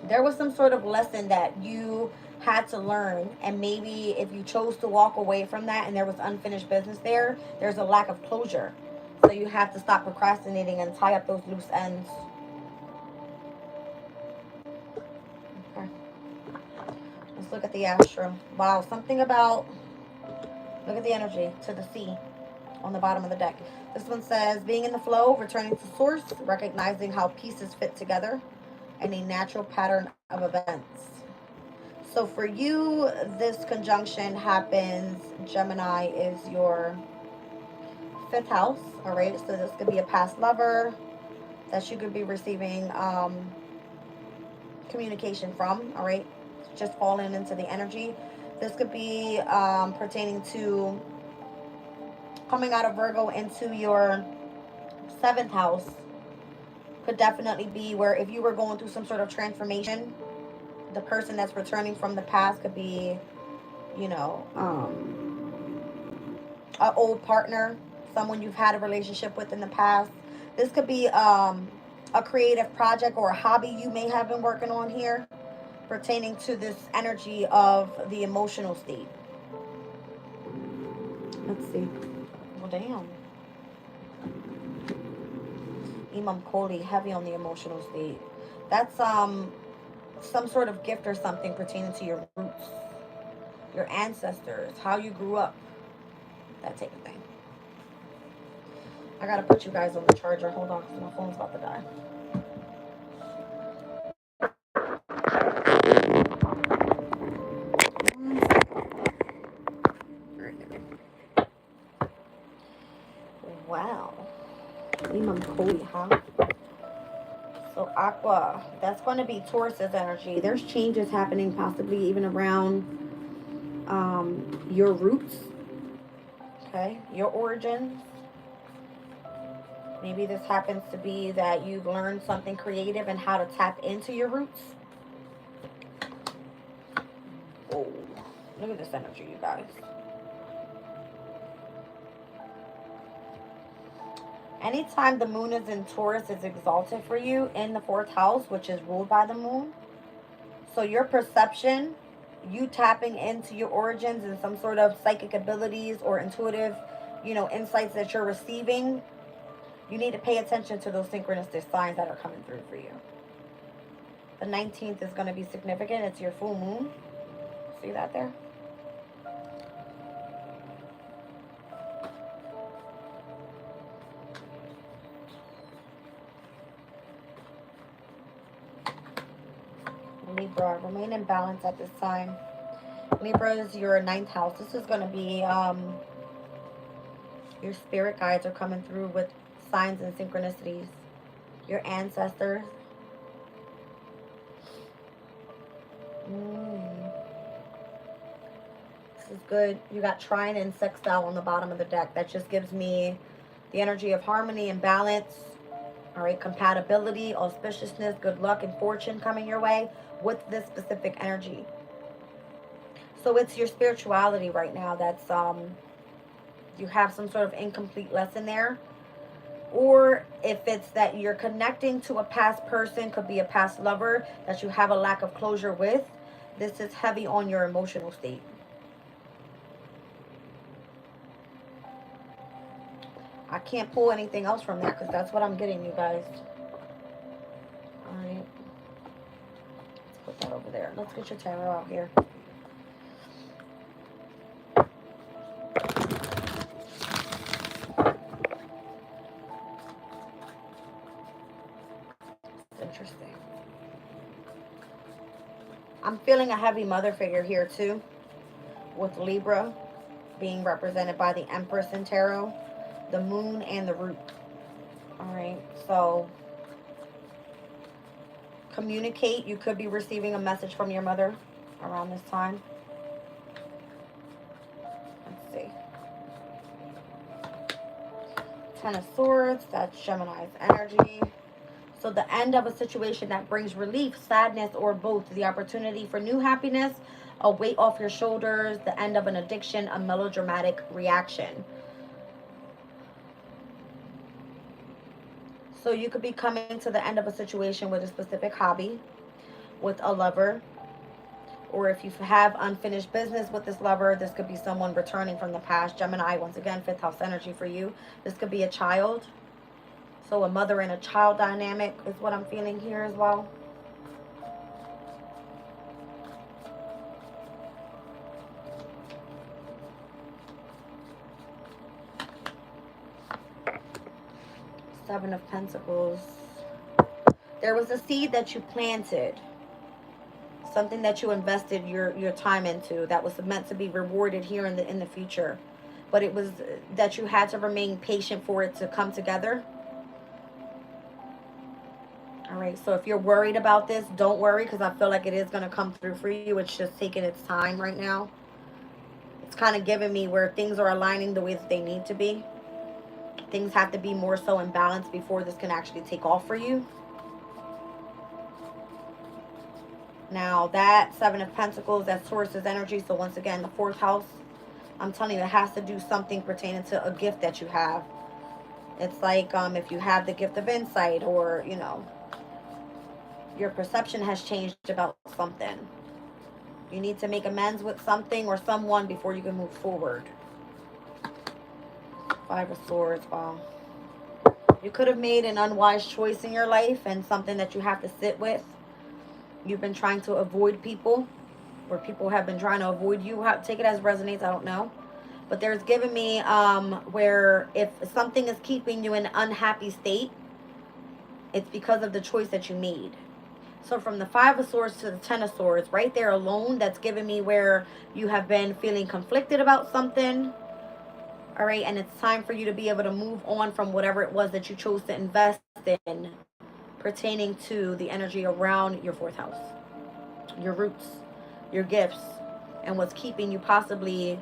A: There was some sort of lesson that you had to learn, and maybe if you chose to walk away from that and there was unfinished business there, there's a lack of closure. So you have to stop procrastinating and tie up those loose ends. Okay. Let's look at the astro. Wow, something about, look at the energy to the sea on the bottom of the deck. This one says, being in the flow, returning to source, recognizing how pieces fit together, and a natural pattern of events. So for you, this conjunction happens, Gemini is your 5th house, all right? So this could be a past lover that you could be receiving communication from, all right? Just falling into the energy. This could be pertaining to coming out of Virgo into your 7th house. Could definitely be where if you were going through some sort of transformation, the person that's returning from the past could be, you know, an old partner, someone you've had a relationship with in the past. This could be a creative project or a hobby you may have been working on here, pertaining to this energy of the emotional state. Let's see. Well, damn. Imam Koli, heavy on the emotional state. That's some sort of gift or something pertaining to your roots, your ancestors, how you grew up, that type of thing. I gotta put you guys on the charger. Hold on, because my phone's about to die. Wow. Imam Koli, huh? So Aqua, that's going to be Taurus's energy. There's changes happening, possibly even around your roots, okay, your origins. Maybe this happens to be that you've learned something creative and how to tap into your roots. Oh, look at this energy, you guys. Anytime the moon is in Taurus, it's exalted for you in the 4th house, which is ruled by the moon. So your perception, you tapping into your origins and some sort of psychic abilities or intuitive, you know, insights that you're receiving, you need to pay attention to those synchronistic signs that are coming through for you. The 19th is going to be significant. It's your full moon. See that there? Libra, remain in balance at this time. Libra is your 9th house. This is going to be your spirit guides are coming through with signs and synchronicities. Your ancestors. This is good. You got trine and sextile on the bottom of the deck. That just gives me the energy of harmony and balance. All right, compatibility, auspiciousness, good luck, and fortune coming your way with this specific energy. So it's your spirituality right now that's you have some sort of incomplete lesson there. Or if it's that you're connecting to a past person, could be a past lover that you have a lack of closure with. This is heavy on your emotional state. I can't pull anything else from that because that's what I'm getting, you guys. Alright. Let's put that over there. Let's get your tarot out here. Interesting. I'm feeling a heavy mother figure here too, with Libra being represented by the Empress in tarot, the moon, and the root. All right, so communicate. You could be receiving a message from your mother around this time. Let's see. 10 of Swords, that's Gemini's energy. So the end of a situation that brings relief, sadness, or both. The opportunity for new happiness, a weight off your shoulders, the end of an addiction, a melodramatic reaction. So you could be coming to the end of a situation with a specific hobby. with a lover. Or if you have unfinished business with this lover, this could be someone returning from the past. Gemini, once again, 5th house energy for you. This could be a child. So a mother and a child dynamic is what I'm feeling here as well. Seven of Pentacles. There was a seed that you planted. Something that you invested your time into that was meant to be rewarded here in the future. But it was that you had to remain patient for it to come together. All right, so if you're worried about this, don't worry, because I feel like it is going to come through for you. It's just taking its time right now. It's kind of giving me where things are aligning the way that they need to be. Things have to be more so in balance before this can actually take off for you. Now, that Seven of Pentacles, that's Taurus's energy. So once again, the 4th house, I'm telling you, it has to do something pertaining to a gift that you have. It's like if you have the gift of insight, or, you know, your perception has changed about something. You need to make amends with something or someone before you can move forward. 5 of Swords, wow. You could have made an unwise choice in your life and something that you have to sit with. You've been trying to avoid people, or people have been trying to avoid you. Take it as resonates, I don't know. But there's given me where if something is keeping you in an unhappy state, it's because of the choice that you made. So from the 5 of Swords to the 10 of Swords, right there alone, that's giving me where you have been feeling conflicted about something. All right, and it's time for you to be able to move on from whatever it was that you chose to invest in pertaining to the energy around your 4th house, your roots, your gifts, and what's keeping you possibly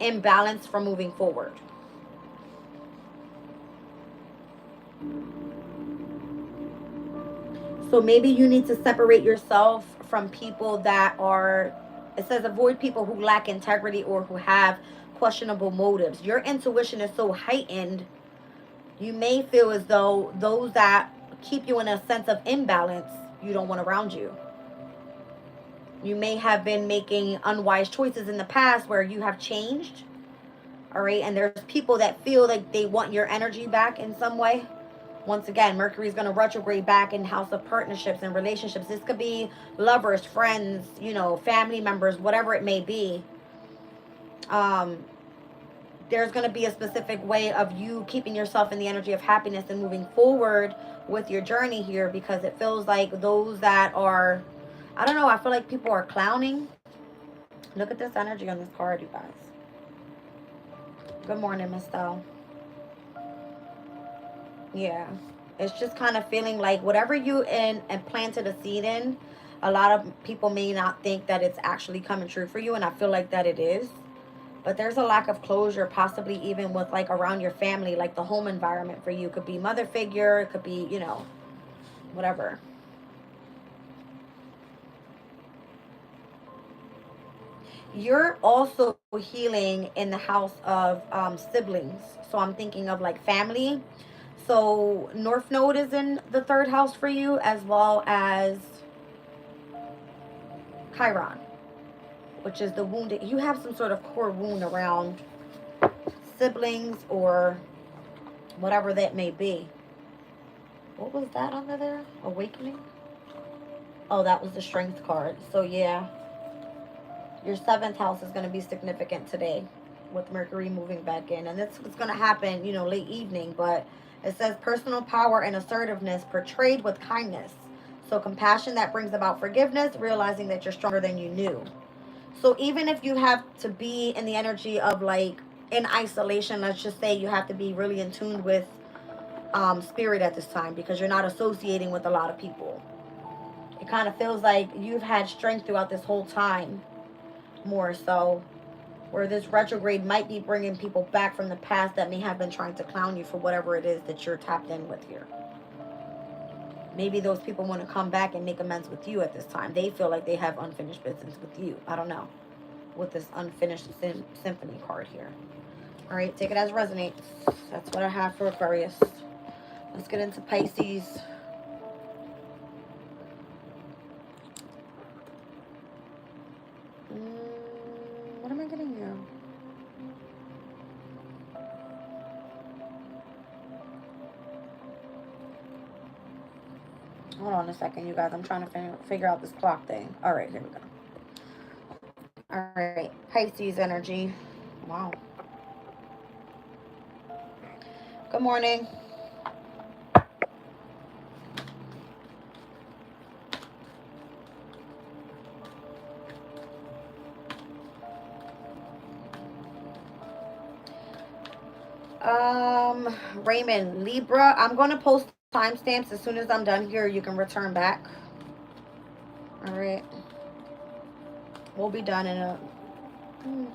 A: imbalanced from moving forward. So maybe you need to separate yourself from people that are, it says avoid people who lack integrity or who have questionable motives. Your intuition is so heightened, you may feel as though those that keep you in a sense of imbalance, you don't want around you. You may have been making unwise choices in the past where you have changed. All right, and there's people that feel like they want your energy back in some way. Once again, Mercury is going to retrograde back in house of partnerships and relationships. This could be lovers, friends, you know, family members, whatever it may be. There's going to be a specific way of you keeping yourself in the energy of happiness and moving forward with your journey here, because it feels like those that are, I don't know, I feel like people are clowning. Look at this energy on this card, you guys. Good morning, Miss Stell. Yeah, it's just kind of feeling like whatever you and planted a seed in, a lot of people may not think that it's actually coming true for you, and I feel like that it is. But there's a lack of closure, possibly even with like around your family, like the home environment for you. It could be mother figure, it could be, you know, whatever. You're also healing in the house of siblings. So I'm thinking of like family. So North Node is in the 3rd house for you, as well as Chiron, which is the wounded. You have some sort of core wound around siblings or whatever that may be. What was that under there? Awakening? Oh, that was the Strength card. So yeah, your 7th house is going to be significant today with Mercury moving back in. And this is going to happen, you know, late evening. But it says personal power and assertiveness portrayed with kindness. So compassion that brings about forgiveness, realizing that you're stronger than you knew. So even if you have to be in the energy of like in isolation, let's just say you have to be really in tune with spirit at this time, because you're not associating with a lot of people. It kind of feels like you've had strength throughout this whole time, more so, where this retrograde might be bringing people back from the past that may have been trying to clown you for whatever it is that you're tapped in with here. Maybe those people want to come back and make amends with you at this time. They feel like they have unfinished business with you. I don't know. With this unfinished symphony card here. All right, take it as resonates. That's what I have for Aquarius. Let's get into Pisces. Hold on a second, you guys. I'm trying to figure out this clock thing. All right, here we go. All right, Pisces energy. Wow. Good morning. Raymond, Libra. I'm going to post timestamps as soon as I'm done here. You can return back. All right. We'll be done in a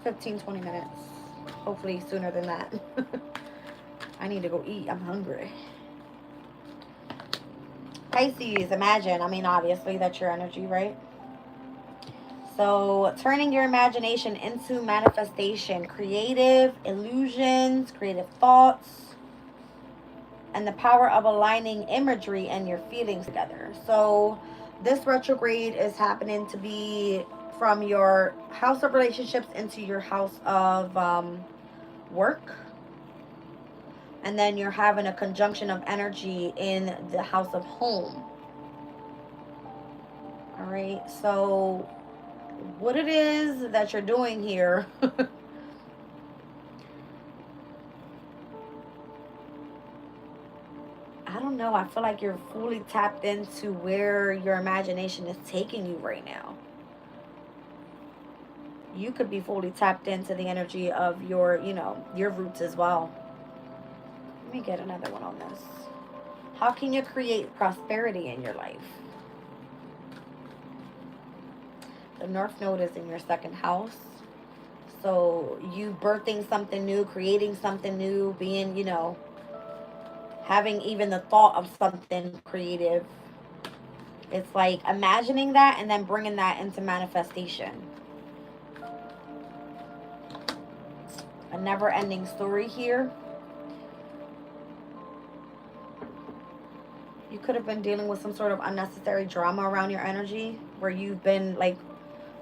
A: 15-20 minutes. Hopefully sooner than that. I need to go eat. I'm hungry. Pisces, imagine. I mean, obviously, that's your energy, right? So, turning your imagination into manifestation, creative illusions, creative thoughts, and the power of aligning imagery and your feelings together. So, this retrograde is happening to be from your house of relationships into your house of work. And then you're having a conjunction of energy in the house of home. All right, so what it is that you're doing here I don't know. I feel like you're fully tapped into where your imagination is taking you right now. You could be fully tapped into the energy of your, your roots as well. Let me get another one on this. How can you create prosperity in your life? The North Node is in your second house. So you birthing something new, creating something new, being, having even the thought of something creative. It's like imagining that and then bringing that into manifestation. A never-ending story here. You could have been dealing with some sort of unnecessary drama around your energy where you've been like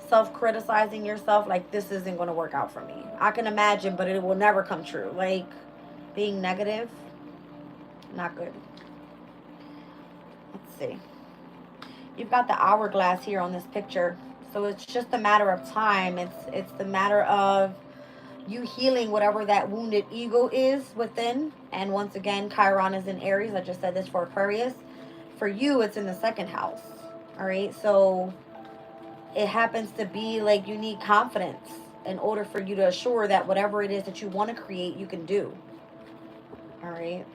A: self-criticizing yourself, like this isn't going to work out for me. I can imagine, but it will never come true. Like being negative, not good. Let's see. You've got the hourglass here on this picture. So it's just a matter of time. It's the matter of you healing whatever that wounded ego is within. And once again, Chiron is in Aries. I just said this for Aquarius. For you, it's in the second house. All right. So it happens to be like you need confidence in order for you to assure that whatever it is that you want to create, you can do. All right.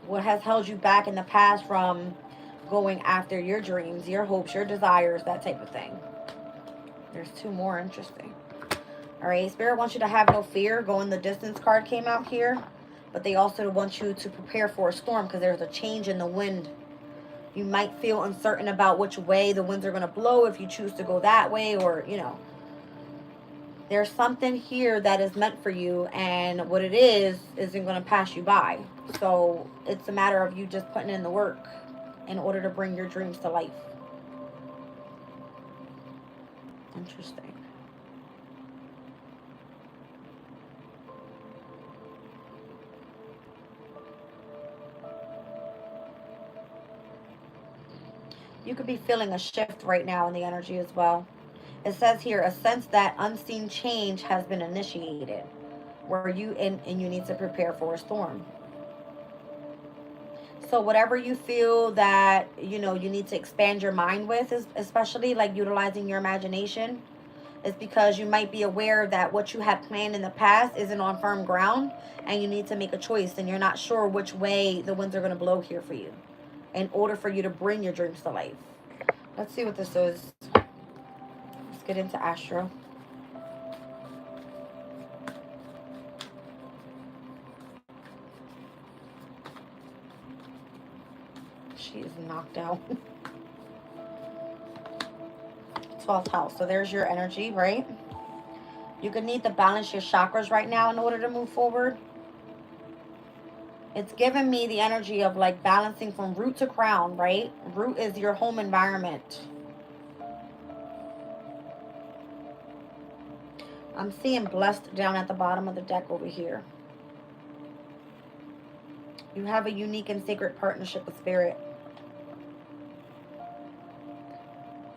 A: What has held you back in the past from going after your dreams, your hopes, your desires, that type of thing. There's two more. Interesting. All right. Spirit wants you to have no fear. Going the distance card came out here. But they also want you to prepare for a storm because there's a change in the wind. You might feel uncertain about which way the winds are going to blow if you choose to go that way or, There's something here that is meant for you, and what it isn't going to pass you by. So it's a matter of you just putting in the work in order to bring your dreams to life. Interesting. You could be feeling a shift right now in the energy as well. It says here, a sense that unseen change has been initiated, where you you need to prepare for a storm. So whatever you feel that, you need to expand your mind with, especially like utilizing your imagination, is because you might be aware that what you had planned in the past isn't on firm ground and you need to make a choice and you're not sure which way the winds are going to blow here for you in order for you to bring your dreams to life. Let's see what this is. Let's get into Astro. She is knocked out. 12th house. So there's your energy, right? You could need to balance your chakras right now in order to move forward. It's giving me the energy of like balancing from root to crown, right? Root is your home environment. I'm seeing blessed down at the bottom of the deck over here. You have a unique and sacred partnership with spirit.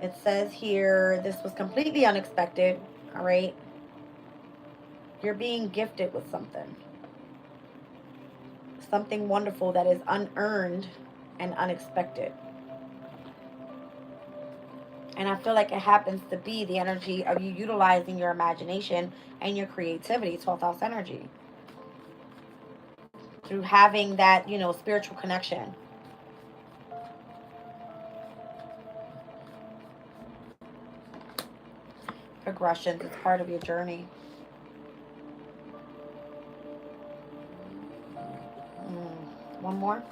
A: It says here, this was completely unexpected. All right. You're being gifted with something. Something wonderful that is unearned and unexpected. And I feel like it happens to be the energy of you utilizing your imagination and your creativity, 12th house energy. Through having that, you know, spiritual connection. Progressions, it's part of your journey. One more.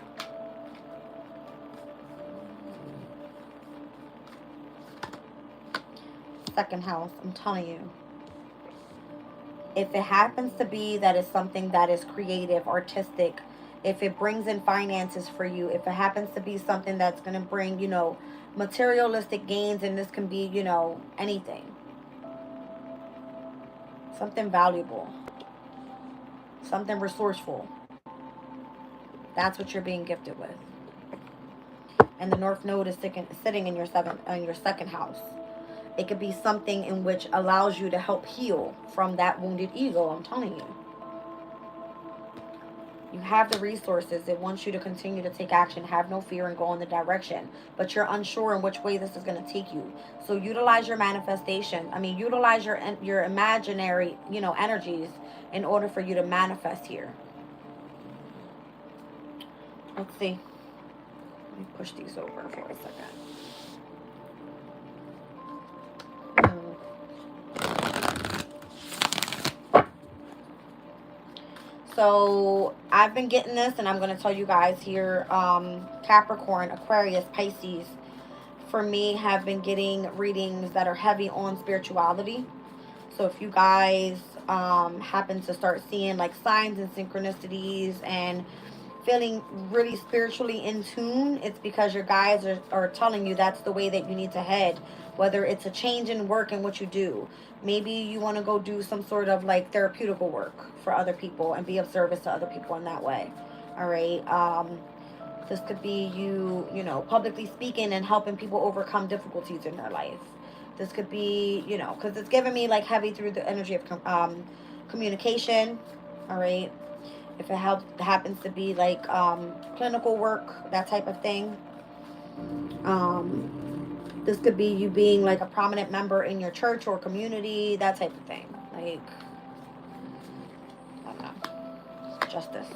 A: Second house, I'm telling you. If it happens to be that it's something that is creative, artistic, if it brings in finances for you, if it happens to be something that's going to bring, you know, materialistic gains, and this can be, you know, anything. Something valuable. Something resourceful. That's what you're being gifted with. And the North Node is sitting in your second house. It could be something in which allows you to help heal from that wounded ego, I'm telling you. You have the resources. It wants you to continue to take action, have no fear, and go in the direction. But you're unsure in which way this is going to take you. So utilize your manifestation. I mean, utilize your imaginary, you know, energies in order for you to manifest here. Let's see. Let me push these over for a second. So I've been getting this, and I'm going to tell you guys here, Capricorn, Aquarius, Pisces, for me, have been getting readings that are heavy on spirituality. So if you guys happen to start seeing like signs and synchronicities and feeling really spiritually in tune, it's because your guides are telling you that's the way that you need to head. Whether it's a change in work and what you do. Maybe you want to go do some sort of like therapeutical work for other people and be of service to other people in that way. All right. This could be you know, publicly speaking and helping people overcome difficulties in their life. This could be, you know, because it's giving me like heavy through the energy of communication. All right. If it happens to be like clinical work, that type of thing. This could be you being like a prominent member in your church or community, that type of thing. Like, I don't know. Justice.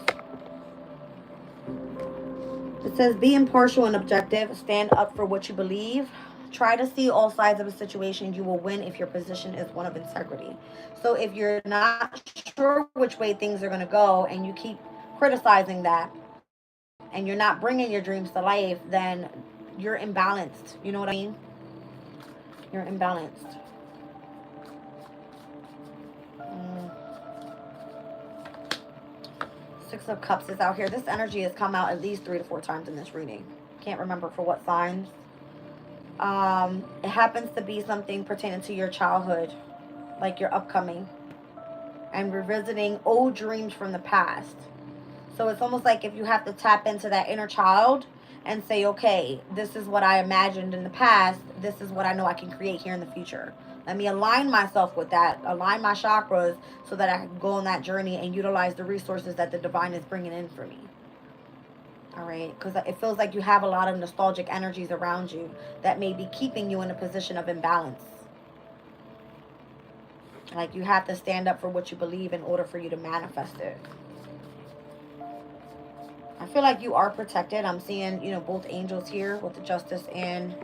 A: It says, be impartial and objective. Stand up for what you believe. Try to see all sides of a situation. You will win if your position is one of integrity. So if you're not sure which way things are going to go and you keep criticizing that and you're not bringing your dreams to life, then you're imbalanced. You know what I mean? You're imbalanced. Six of Cups is out here. This energy has come out at least 3 to 4 times in this reading. Can't remember for what signs. It happens to be something pertaining to your childhood, like your upcoming, and revisiting old dreams from the past. So it's almost like if you have to tap into that inner child and say, okay, this is what I imagined in the past. This is what I know I can create here in the future. Let me align myself with that, align my chakras so that I can go on that journey and utilize the resources that the divine is bringing in for me. All right, because it feels like you have a lot of nostalgic energies around you that may be keeping you in a position of imbalance. Like you have to stand up for what you believe in order for you to manifest it. I feel like you are protected. I'm seeing, you know, both angels here with the Justice, and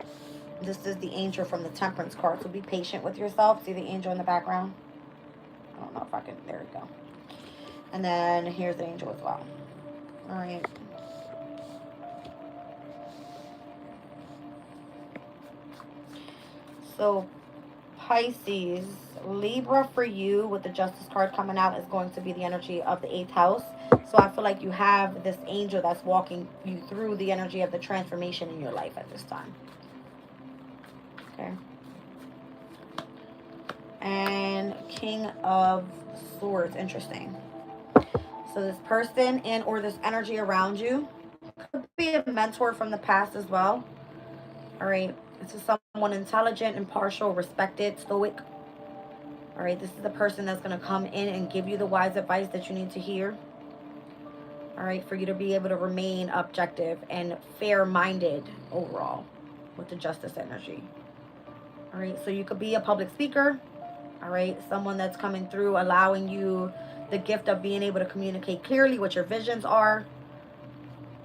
A: this is the angel from the Temperance card. So be patient with yourself. See the angel in the background? I don't know if I can. There we go. And then here's the angel as well. All right. So Pisces, Libra for you with the Justice card coming out is going to be the energy of the 8th house. So I feel like you have this angel that's walking you through the energy of the transformation in your life at this time. Okay. And King of Swords, interesting. So this person and or this energy around you could be a mentor from the past as well. All right. This is someone intelligent, impartial, respected, stoic. All right, this is the person that's going to come in and give you the wise advice that you need to hear. All right, for you to be able to remain objective and fair-minded overall with the justice energy. All right, so you could be a public speaker. All right, someone that's coming through, allowing you the gift of being able to communicate clearly what your visions are.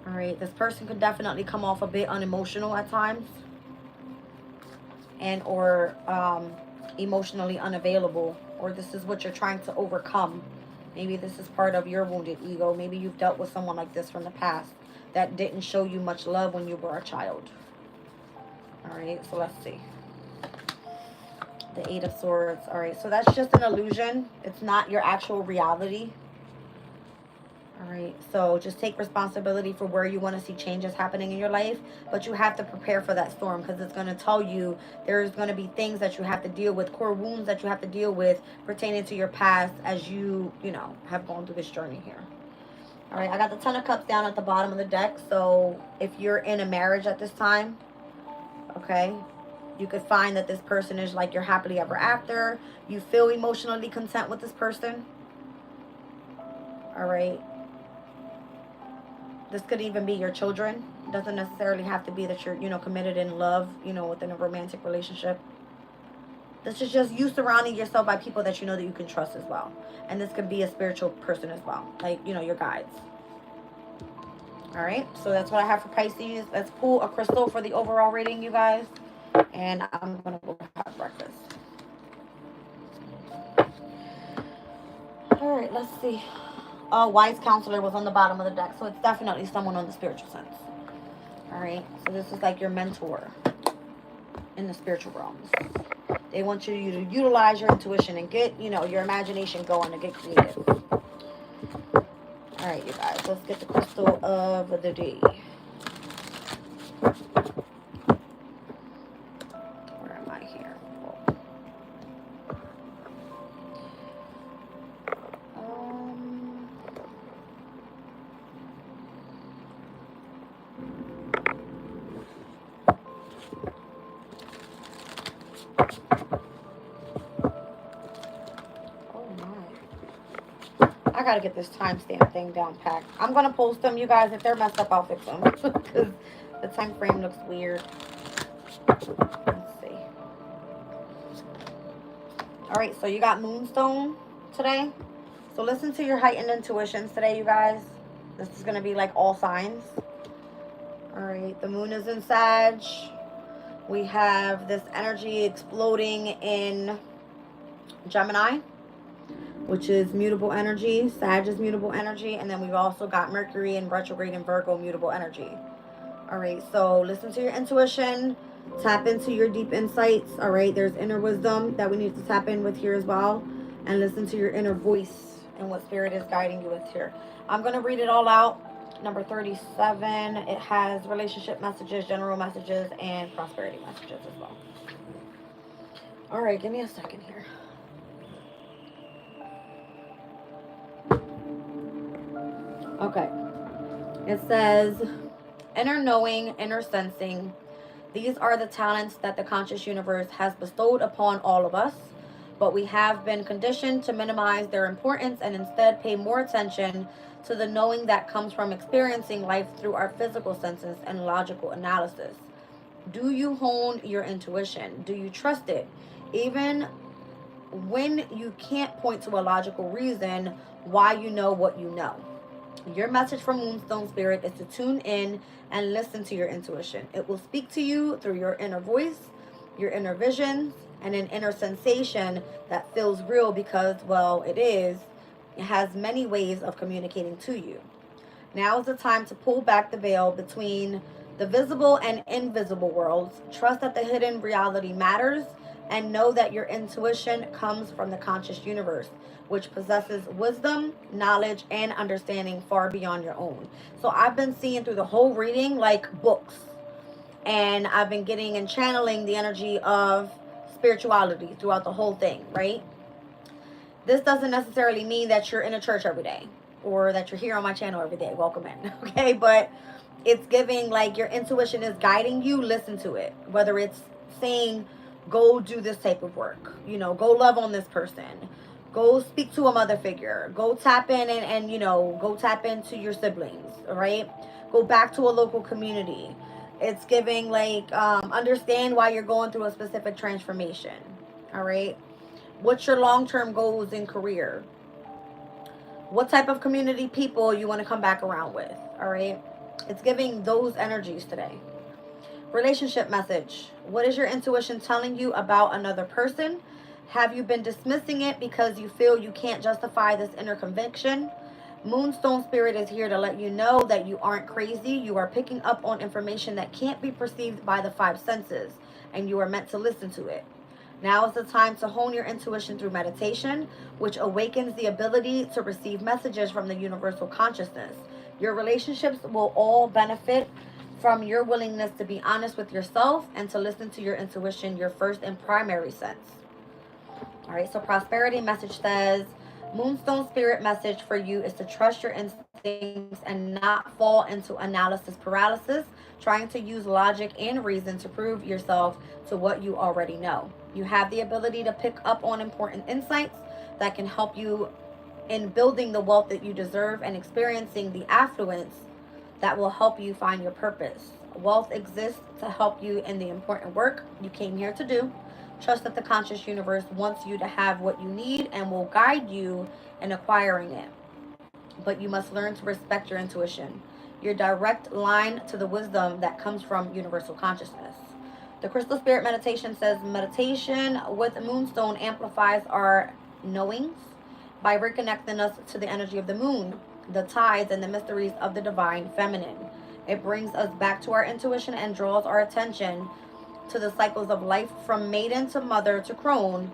A: All right, this person could definitely come off a bit unemotional at times, and or emotionally unavailable, or this is what you're trying to overcome. Maybe this is part of your wounded ego. Maybe you've dealt with someone like this from the past that didn't show you much love when you were a child. All right, so let's see. The Eight of Swords. All right, so that's just an illusion. It's not your actual reality. All right, so just take responsibility for where you want to see changes happening in your life, but you have to prepare for that storm, because it's going to tell you there's going to be things that you have to deal with, core wounds that you have to deal with pertaining to your past as you know, have gone through this journey here. All right, I got the Ten of Cups down at the bottom of the deck. So if you're in a marriage at this time, okay, you could find that this person is like your happily ever after. You feel emotionally content with this person. All right. This could even be your children. It doesn't necessarily have to be that you're, you know, committed in love, you know, within a romantic relationship. This is just you surrounding yourself by people that you know that you can trust as well. And this could be a spiritual person as well, like, you know, your guides. All right, so that's what I have for Pisces. Let's pull a crystal for the overall reading, you guys. And I'm going to go have breakfast. All right, let's see. Wise counselor was on the bottom of the deck, so it's definitely someone on the spiritual sense. All right, so this is like your mentor in the spiritual realms. They want you to utilize your intuition and get, you know, your imagination going and get creative. All right, you guys, let's get the crystal of the day. Where am I here? I gotta get this timestamp thing down packed. I'm gonna post them, you guys. If they're messed up, I'll fix them because the time frame looks weird. Let's see. All right, so you got Moonstone today. So listen to your heightened intuitions today, you guys. This is gonna be like all signs. All right, the moon is in Sag. We have this energy exploding in Gemini, which is mutable energy. Sag is mutable energy. And then we've also got Mercury in retrograde and Virgo, mutable energy. All right, so listen to your intuition. Tap into your deep insights. All right, there's inner wisdom that we need to tap in with here as well. And listen to your inner voice and what spirit is guiding you with here. I'm going to read it all out. Number 37, it has relationship messages, general messages, and prosperity messages as well. All right, give me a second here. Okay, it says inner knowing, inner sensing. These are the talents that the conscious universe has bestowed upon all of us, but we have been conditioned to minimize their importance and instead pay more attention to the knowing that comes from experiencing life through our physical senses and logical analysis. Do you hone your intuition? Do you trust it? Even when you can't point to a logical reason why you know what you know. Your message from Moonstone Spirit is to tune in and listen to your intuition. It will speak to you through your inner voice, your inner visions, and an inner sensation that feels real because, well, it is. It has many ways of communicating to you. Now is the time to pull back the veil between the visible and invisible worlds. Trust that the hidden reality matters and know that your intuition comes from the conscious universe, which possesses wisdom, knowledge, and understanding far beyond your own. So I've been seeing through the whole reading like books, and I've been getting and channeling the energy of spirituality throughout the whole thing, right? This doesn't necessarily mean that you're in a church every day or that you're here on my channel every day. Welcome in, okay? But It's giving like your intuition is guiding you. Listen to it. Whether it's saying, go do this type of work, you know, go love on this person, go speak to a mother figure, go tap in and you know, go tap into your siblings, right? Go back to a local community. It's giving like, understand why you're going through a specific transformation. All right. What's your long-term goals in career? What type of community people you want to come back around with? All right. It's giving those energies today. Relationship message. What is your intuition telling you about another person? Have you been dismissing it because you feel you can't justify this inner conviction? Moonstone Spirit is here to let you know that you aren't crazy. You are picking up on information that can't be perceived by the five senses, and you are meant to listen to it. Now is the time to hone your intuition through meditation, which awakens the ability to receive messages from the universal consciousness. Your relationships will all benefit from your willingness to be honest with yourself and to listen to your intuition, your first and primary sense. All right, so prosperity message says, Moonstone Spirit message for you is to trust your instincts and not fall into analysis paralysis, trying to use logic and reason to prove yourself to what you already know. You have the ability to pick up on important insights that can help you in building the wealth that you deserve and experiencing the affluence that will help you find your purpose. Wealth exists to help you in the important work you came here to do. Trust that the conscious universe wants you to have what you need and will guide you in acquiring it. But you must learn to respect your intuition, your direct line to the wisdom that comes from universal consciousness. The Crystal Spirit meditation says, meditation with Moonstone amplifies our knowings by reconnecting us to the energy of the moon, the tides, and the mysteries of the divine feminine. It brings us back to our intuition and draws our attention to the cycles of life from maiden to mother to crone.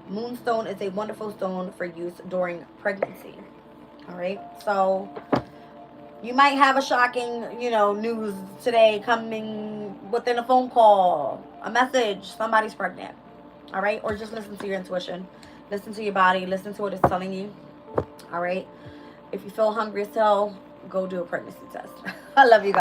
A: Moonstone is a wonderful stone for use during pregnancy. All right, so you might have a shocking, you know, news today coming within a phone call, a message, somebody's pregnant. All right, or just listen to your intuition, listen to your body, listen to what it's telling you. All right, if you feel hungry as hell, go do a pregnancy test. I love you guys.